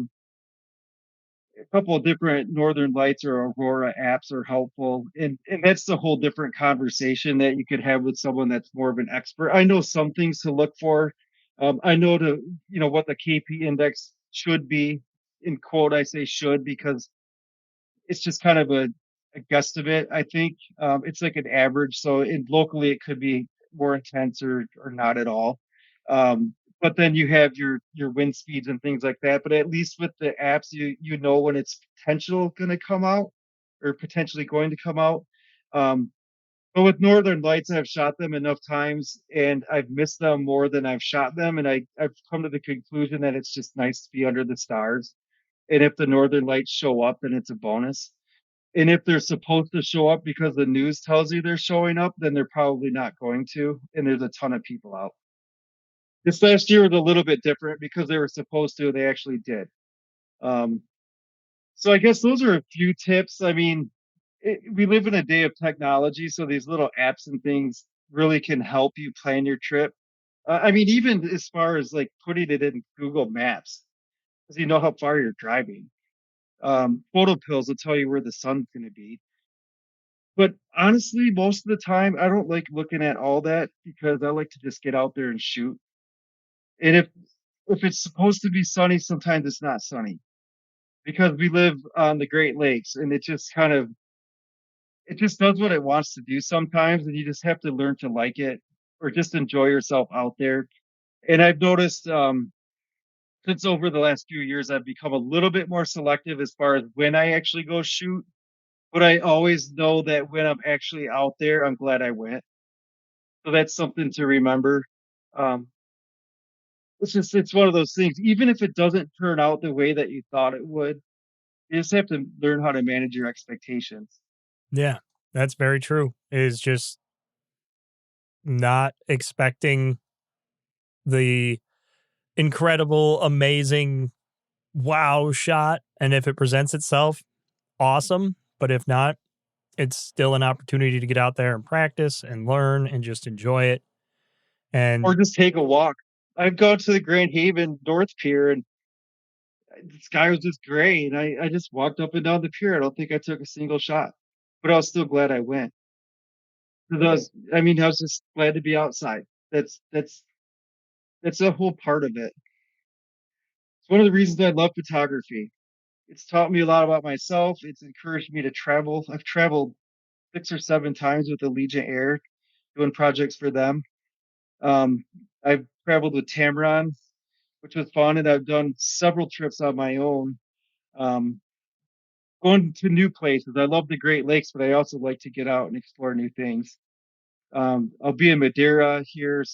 couple of different Northern Lights or Aurora apps are helpful, and that's the whole different conversation that you could have with someone that's more of an expert. I know some things to look for. I know what the KP index should be. In quote, I say should because it's just kind of a guesstimate. I think it's like an average. So locally, it could be more intense or not at all. But then you have your wind speeds and things like that. But at least with the apps, you know when it's potential going to come out or potentially going to come out. Um, but with Northern Lights, I've shot them enough times and I've missed them more than I've shot them. And I've come to the conclusion that it's just nice to be under the stars. And if the Northern Lights show up, then it's a bonus. And if they're supposed to show up because the news tells you they're showing up, then they're probably not going to. And there's a ton of people out. This last year was a little bit different because they were supposed to, they actually did. Um, so I guess those are a few tips. I mean, we live in a day of technology, so these little apps and things really can help you plan your trip. I mean, even as far as like putting it in Google Maps, because you know how far you're driving. Photo pills will tell you where the sun's going to be. But honestly, most of the time, I don't like looking at all that because I like to just get out there and shoot. And if it's supposed to be sunny, sometimes it's not sunny because we live on the Great Lakes and it just does what it wants to do sometimes, and you just have to learn to like it or just enjoy yourself out there. And I've noticed since over the last few years, I've become a little bit more selective as far as when I actually go shoot. But I always know that when I'm actually out there, I'm glad I went. So that's something to remember. Um, it's one of those things. Even if it doesn't turn out the way that you thought it would, you just have to learn how to manage your expectations.
Yeah, that's very true. Is just not expecting the incredible, amazing wow shot. And if it presents itself, awesome. But if not, it's still an opportunity to get out there and practice and learn and just enjoy it.
Or
And
just take a walk. I've gone to the Grand Haven North Pier and the sky was just gray, and I just walked up and down the pier. I don't think I took a single shot, but I was still glad I went. 'Cause I mean, I was just glad to be outside. That's a whole part of it. It's one of the reasons I love photography. It's taught me a lot about myself. It's encouraged me to travel. I've traveled 6 or 7 times with Allegiant Air doing projects for them. Um, I've traveled with Tamron, which was fun, and I've done several trips on my own, um, going to new places. I love the Great Lakes, but I also like to get out and explore new things. I'll be in Madeira here,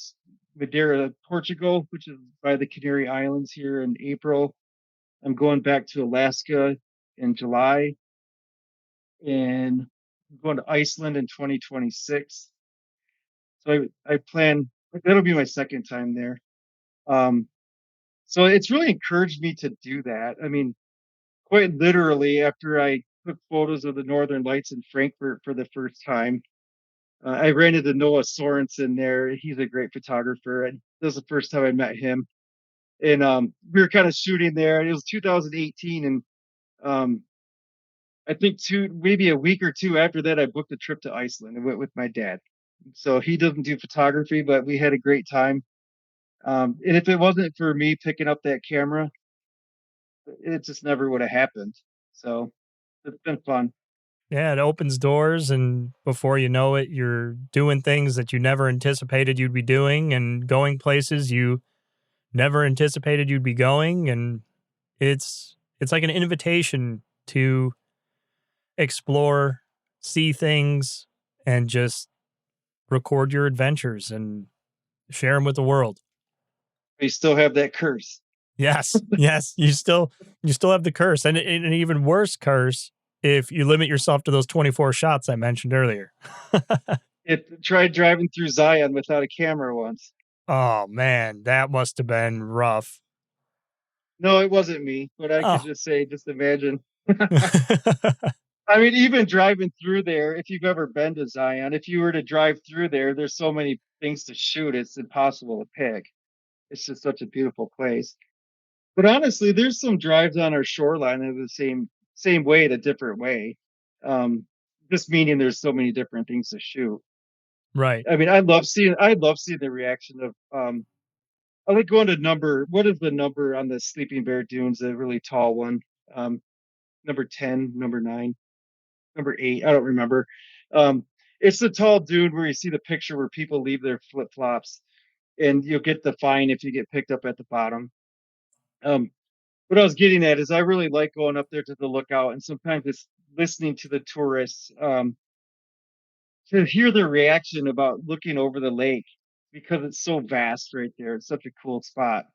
Madeira, Portugal, which is by the Canary Islands here in April. I'm going back to Alaska in July, and I'm going to Iceland in 2026. So I plan that'll be my second time there. Um, so it's really encouraged me to do that. I mean, quite literally, after I took photos of the Northern Lights in Frankfurt for the first time, I ran into Noah Sorensen there. He's a great photographer, and this was the first time I met him. And we were kind of shooting there, and it was 2018, and um, I think maybe a week or two after that, I booked a trip to Iceland and went with my dad. So he doesn't do photography, but we had a great time. And if it wasn't for me picking up that camera, it just never would have happened. So it's been fun.
Yeah, it opens doors, and before you know it, you're doing things that you never anticipated you'd be doing and going places you never anticipated you'd be going. And it's like an invitation to explore, see things, and just record your adventures and share them with the world.
We still have that curse.
Yes, yes, you still have the curse, and an even worse curse if you limit yourself to those 24 shots I mentioned earlier.
It tried driving through Zion without a camera once.
Oh man, that must have been rough.
No, it wasn't me, but I could
Oh.
just say, just imagine. I mean, even driving through there, if you've ever been to Zion, if you were to drive through there, there's so many things to shoot, it's impossible to pick. It's just such a beautiful place. But honestly, there's some drives on our shoreline that are the same way in a different way. Um, just meaning there's so many different things to shoot.
Right.
I mean, I love seeing the reaction of I like going to what is the number on the Sleeping Bear Dunes, the really tall one? Um, number 10, number 9, number 8, I don't remember. Um, it's the tall dune where you see the picture where people leave their flip flops, and you'll get the fine if you get picked up at the bottom. Um, what I was getting at is I really like going up there to the lookout, and sometimes it's listening to the tourists, to hear their reaction about looking over the lake because it's so vast right there. It's such a cool spot.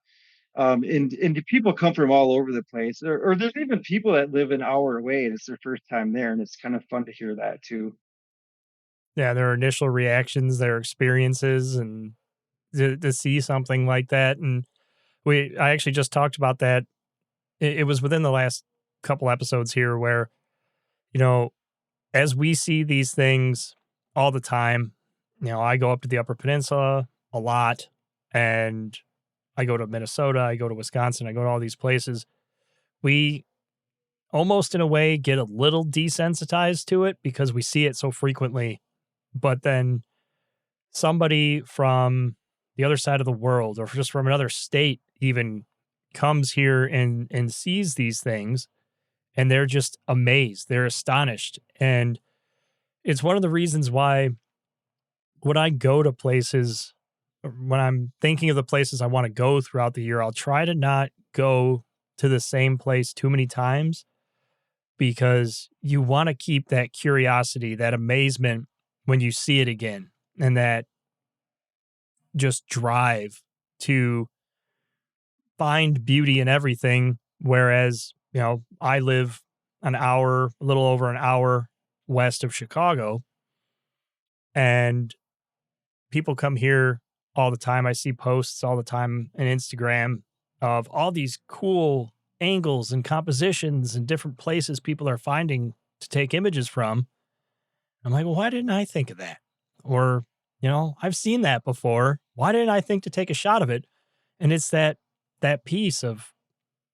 And the people come from all over the place, or there's even people that live an hour away and it's their first time there, and it's kind of fun to hear that too.
Yeah, their initial reactions, their experiences, and to see something like that. And I actually just talked about that. It was within the last couple episodes here where, you know, as we see these things all the time, I go up to the Upper Peninsula a lot, and I go to Minnesota, I go to Wisconsin, I go to all these places. We almost in a way get a little desensitized to it because we see it so frequently. But then somebody from the other side of the world or just from another state even comes here and sees these things, and they're just amazed. They're astonished. And it's one of the reasons why when I go to places, when I'm thinking of the places I want to go throughout the year, I'll try to not go to the same place too many times because you want to keep that curiosity, that amazement when you see it again, and that just drive to find beauty in everything. Whereas, I live a little over an hour west of Chicago, and people come here all the time. I see posts all the time on Instagram of all these cool angles and compositions and different places people are finding to take images from. I'm like, well, why didn't I think of that? Or, I've seen that before. Why didn't I think to take a shot of it? And it's that piece of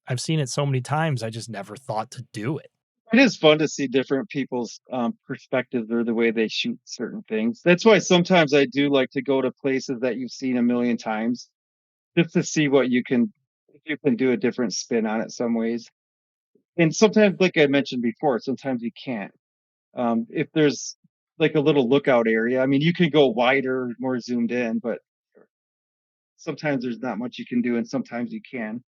I've seen it so many times, I just never thought to do it.
It is fun to see different people's perspectives or the way they shoot certain things. That's why sometimes I do like to go to places that you've seen a million times, just to see what if you can do a different spin on it some ways. And sometimes, like I mentioned before, sometimes you can't. If there's like a little lookout area, I mean, you can go wider, more zoomed in, but sometimes there's not much you can do, and sometimes you can.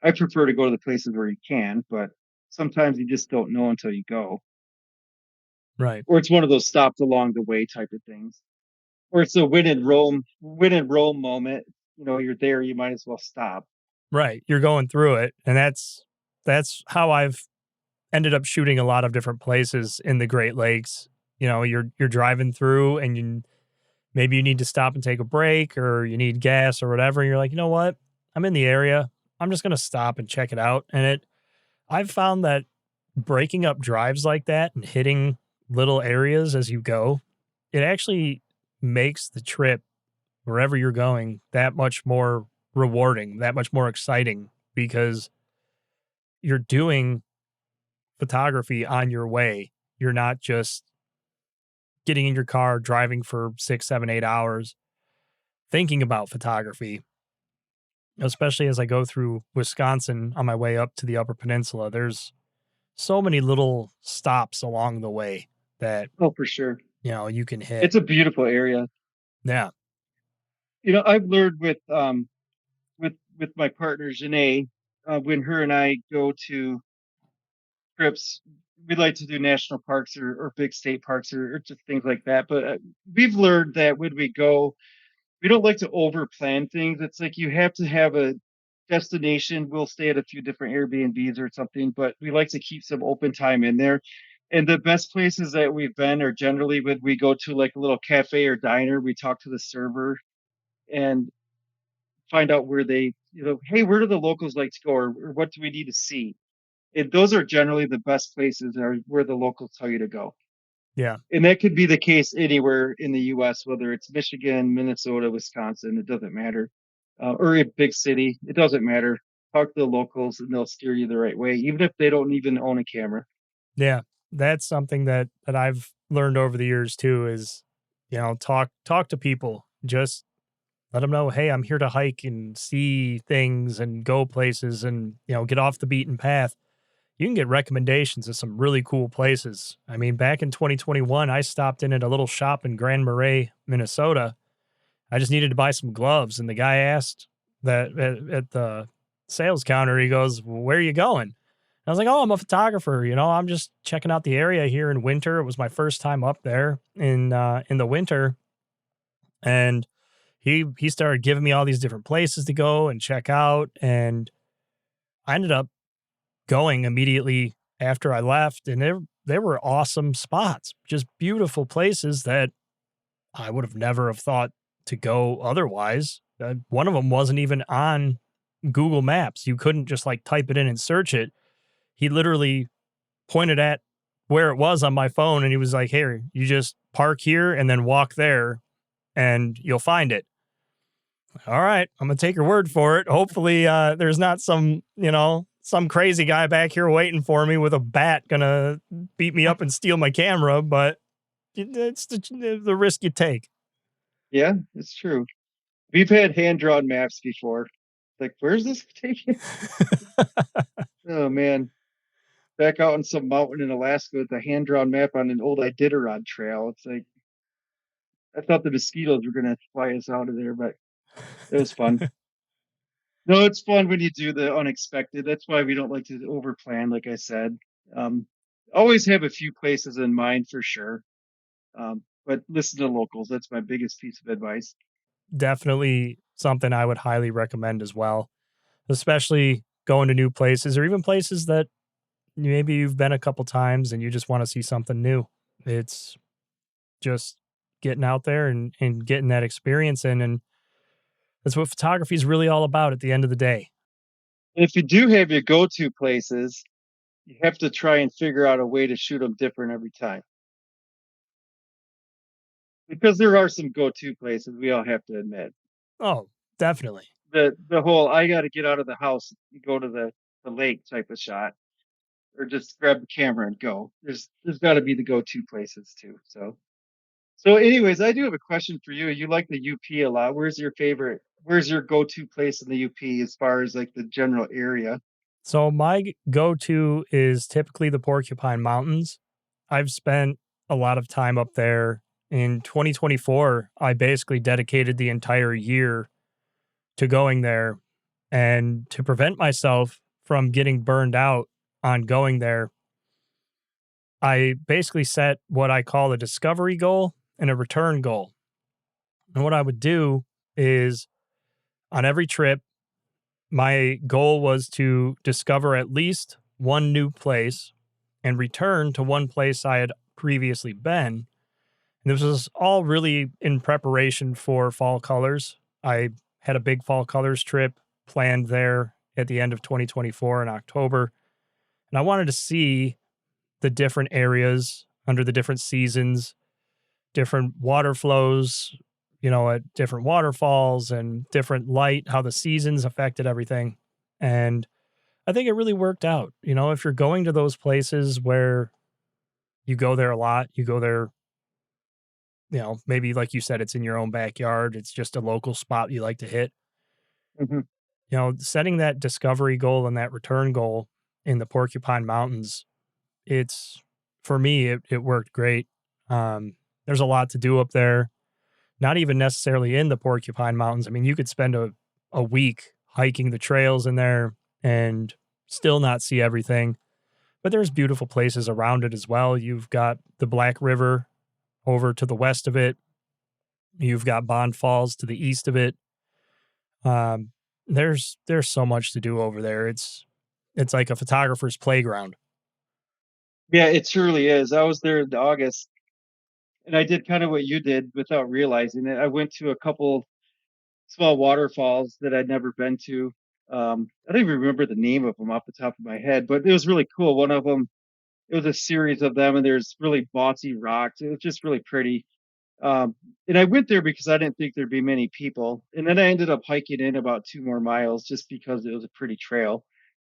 I prefer to go to the places where you can, but sometimes you just don't know until you go.
Right.
Or it's one of those stopped along the way type of things. Or it's a win in Rome moment. You're there, you might as well stop.
Right. You're going through it. And that's how I've ended up shooting a lot of different places in the Great Lakes. You're driving through and maybe you need to stop and take a break or you need gas or whatever. And you're like, you know what? I'm in the area. I'm just going to stop and check it out. I've found that breaking up drives like that and hitting little areas as you go, it actually makes the trip wherever you're going that much more rewarding, that much more exciting because you're doing photography on your way. You're not just getting in your car, driving for 6, 7, 8 hours, thinking about photography, especially as I go through Wisconsin on my way up to the Upper Peninsula. There's so many little stops along the way that,
Oh, for sure.
you can hit.
It's a beautiful area.
Yeah.
I've learned with my partner Janae, when her and I go to trips, we like to do national parks or big state parks or just things like that. But we've learned that when we go, we don't like to over plan things. It's like you have to have a destination. We'll stay at a few different Airbnbs or something, but we like to keep some open time in there. And the best places that we've been are generally when we go to like a little cafe or diner, we talk to the server and find out where they, hey, where do the locals like to go or what do we need to see? And those are generally the best places are where the locals tell you to go.
Yeah.
And that could be the case anywhere in the US, whether it's Michigan, Minnesota, Wisconsin, it doesn't matter. Or a big city, it doesn't matter. Talk to the locals and they'll steer you the right way, even if they don't even own a camera.
Yeah. That's something that I've learned over the years too is, talk to people. Just let them know, hey, I'm here to hike and see things and go places and, get off the beaten path. You can get recommendations of some really cool places. I mean, back in 2021, I stopped in at a little shop in Grand Marais, Minnesota. I just needed to buy some gloves. And the guy asked that at the sales counter, he goes, well, where are you going? I was like, oh, I'm a photographer. I'm just checking out the area here in winter. It was my first time up there in the winter. And he started giving me all these different places to go and check out. And I ended up going immediately after I left, and there were awesome spots, just beautiful places that I would have never have thought to go otherwise. One of them wasn't even on Google Maps. You couldn't just like type it in and search it. He literally pointed at where it was on my phone, and he was like, "Here, you just park here and then walk there, and you'll find it." All right, I'm gonna take your word for it. Hopefully, there's not some crazy guy back here waiting for me with a bat gonna beat me up and steal my camera. But it's the risk you take.
Yeah, it's true. We've had hand drawn maps before. Like, where's this taking? Oh man, back out on some mountain in Alaska with a hand drawn map on an old Iditarod trail. It's like I thought the mosquitoes were gonna fly us out of there, but it was fun. No, it's fun when you do the unexpected. That's why we don't like to overplan, like I said. Um, Always have a few places in mind for sure. But listen to locals. That's my biggest piece of advice.
Definitely something I would highly recommend as well, especially going to new places or even places that maybe you've been a couple times and you just want to see something new. It's just getting out there and getting that experience in. And that's what photography is really all about at the end of the day.
If you do have your go-to places, you have to try and figure out a way to shoot them different every time. Because there are some go-to places we all have to admit.
Oh, definitely.
The whole I got to get out of the house and go to the lake type of shot, or just grab the camera and go. There's got to be the go-to places too. So anyways, I do have a question for you. You like the UP a lot. Where's your favorite? Where's your go-to place in the UP as far as like the general area?
So my go-to is typically the Porcupine Mountains. I've spent a lot of time up there. In 2024, I basically dedicated the entire year to going there. And to prevent myself from getting burned out on going there, I basically set what I call a discovery goal and a return goal. And what I would do is on every trip, my goal was to discover at least one new place and return to one place I had previously been. And this was all really in preparation for fall colors. I had a big fall colors trip planned there at the end of 2024 in October. And I wanted to see the different areas under the different seasons, different water flows, at different waterfalls and different light, how the seasons affected everything. And I think it really worked out. If you're going to those places where you go there a lot, you go there, maybe like you said, it's in your own backyard, it's just a local spot you like to hit.
Mhm.
Setting that discovery goal and that return goal in the Porcupine Mountains, it's for me, it worked great. There's a lot to do up there, not even necessarily in the Porcupine Mountains. I mean, you could spend a week hiking the trails in there and still not see everything, but there's beautiful places around it as well. You've got the Black River over to the west of it. You've got Bond Falls to the east of it. Um, there's so much to do over there. It's like a photographer's playground.
Yeah, it surely is. I was there in August, and I did kind of what you did without realizing it. I went to a couple small waterfalls that I'd never been to. I don't even remember the name of them off the top of my head, but it was really cool. One of them, it was a series of them, and there's really bossy rocks. It was just really pretty. And I went there because I didn't think there'd be many people. And then I ended up hiking in about 2 more miles just because it was a pretty trail.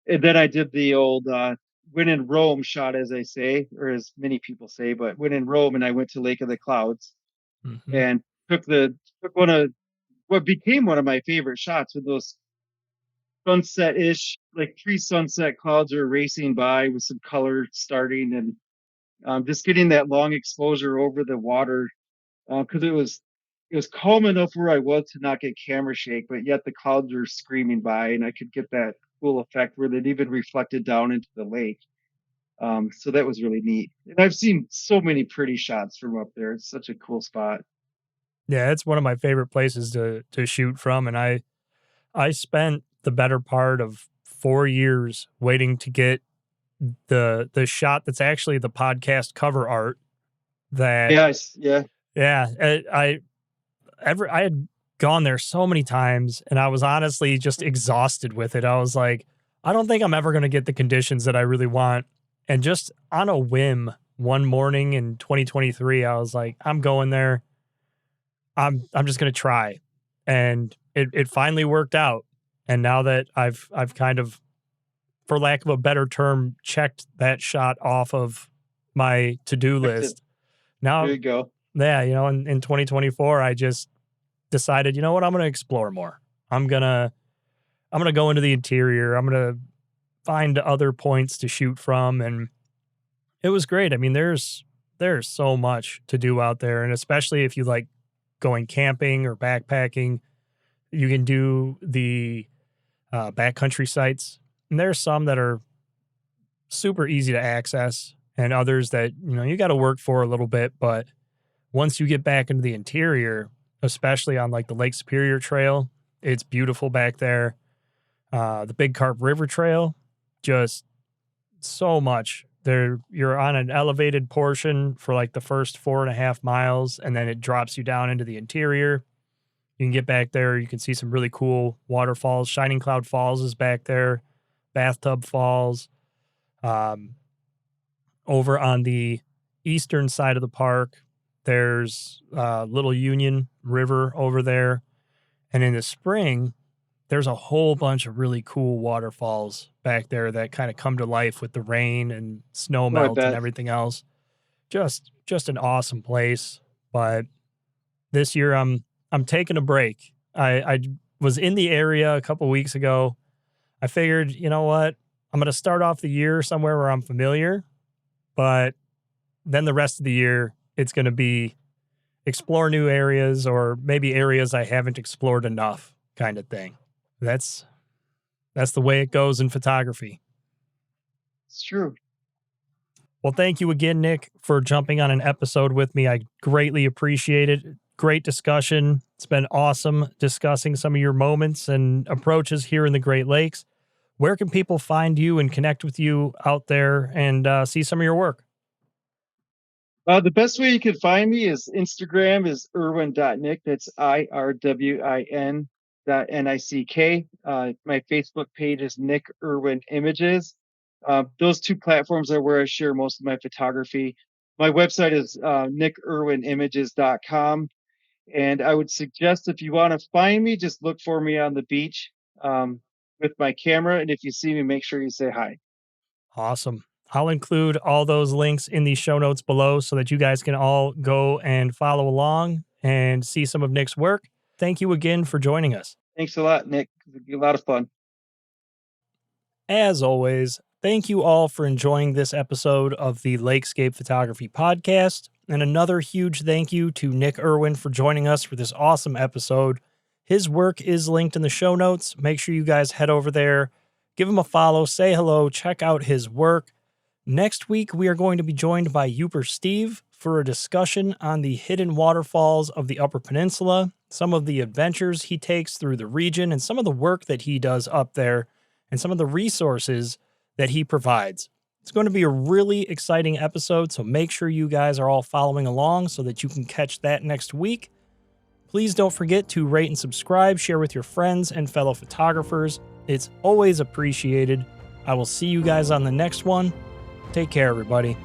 And then I did the old when in Rome shot, as they say, or as many people say, but when in Rome, and I went to Lake of the Clouds
Hmm.
and took one of what became one of my favorite shots with those sunset-ish, like pre-sunset clouds are racing by with some color starting, and just getting that long exposure over the water because it was calm enough where I was to not get camera shake, but yet the clouds were screaming by, and I could get that cool effect where it even reflected down into the lake. So that was really neat. And I've seen so many pretty shots from up there. It's such a cool spot.
Yeah, it's one of my favorite places to shoot from, and I spent the better part of 4 years waiting to get the shot that's actually the podcast cover art. That
Yeah.
yeah, I had gone there so many times, and I was honestly just exhausted with it. I was like, I don't think I'm ever going to get the conditions that I really want. And just on a whim, one morning in 2023, I was like, I'm going there. I'm just going to try, and it finally worked out. And now that I've kind of, for lack of a better term, checked that shot off of my to-do
There
list. Now,
you go.
yeah, in 2024, I just decided, you know what, I'm going to explore more. I'm going to go into the interior. I'm going to find other points to shoot from, and it was great. I mean, there's so much to do out there, and especially if you like going camping or backpacking, you can do the backcountry sites. And there's some that are super easy to access, and others that you got to work for a little bit. But once you get back into the interior, especially on like the Lake Superior Trail, it's beautiful back there. The Big Carp River Trail, just so much. There, you're on an elevated portion for like the first 4.5 miles, and then it drops you down into the interior. You can get back there. You can see some really cool waterfalls. Shining Cloud Falls is back there. Bathtub Falls. Um, Over on the eastern side of the park, there's Little Union River over there. And in the spring, there's a whole bunch of really cool waterfalls back there that kind of come to life with the rain and snow
Oh, I
melt and
bet.
everything else. Just an awesome place. But this year I'm taking a break. I was in the area a couple weeks ago. I figured, you know what? I'm going to start off the year somewhere where I'm familiar, but then the rest of the year it's going to be explore new areas or maybe areas I haven't explored enough kind of thing. That's that's the way it goes in photography.
It's true.
Well, thank you again, Nick, for jumping on an episode with me. I greatly appreciate it. Great discussion. It's been awesome discussing some of your moments and approaches here in the Great Lakes. Where can people find you and connect with you out there and see some of your work?
The best way you can find me is Instagram is irwin.nick. That's IRWIN.NICK. My Facebook page is Nick Irwin Images. Those two platforms are where I share most of my photography. My website is nickerwinimages.com. And I would suggest if you want to find me, just look for me on the beach with my camera. And if you see me, make sure you say hi.
Awesome. I'll include all those links in the show notes below so that you guys can all go and follow along and see some of Nick's work. Thank you again for joining us.
Thanks a lot, Nick. It's a lot of fun.
As always, thank you all for enjoying this episode of the Lakescape Photography Podcast. And another huge thank you to Nick Irwin for joining us for this awesome episode. His work is linked in the show notes. Make sure you guys head over there, give him a follow, say hello, check out his work. Next week, we are going to be joined by Youper Steve for a discussion on the hidden waterfalls of the Upper Peninsula, some of the adventures he takes through the region, and some of the work that he does up there, and some of the resources that he provides. It's going to be a really exciting episode, so make sure you guys are all following along so that you can catch that next week. Please don't forget to rate and subscribe, share with your friends and fellow photographers. It's always appreciated. I will see you guys on the next one. Take care, everybody.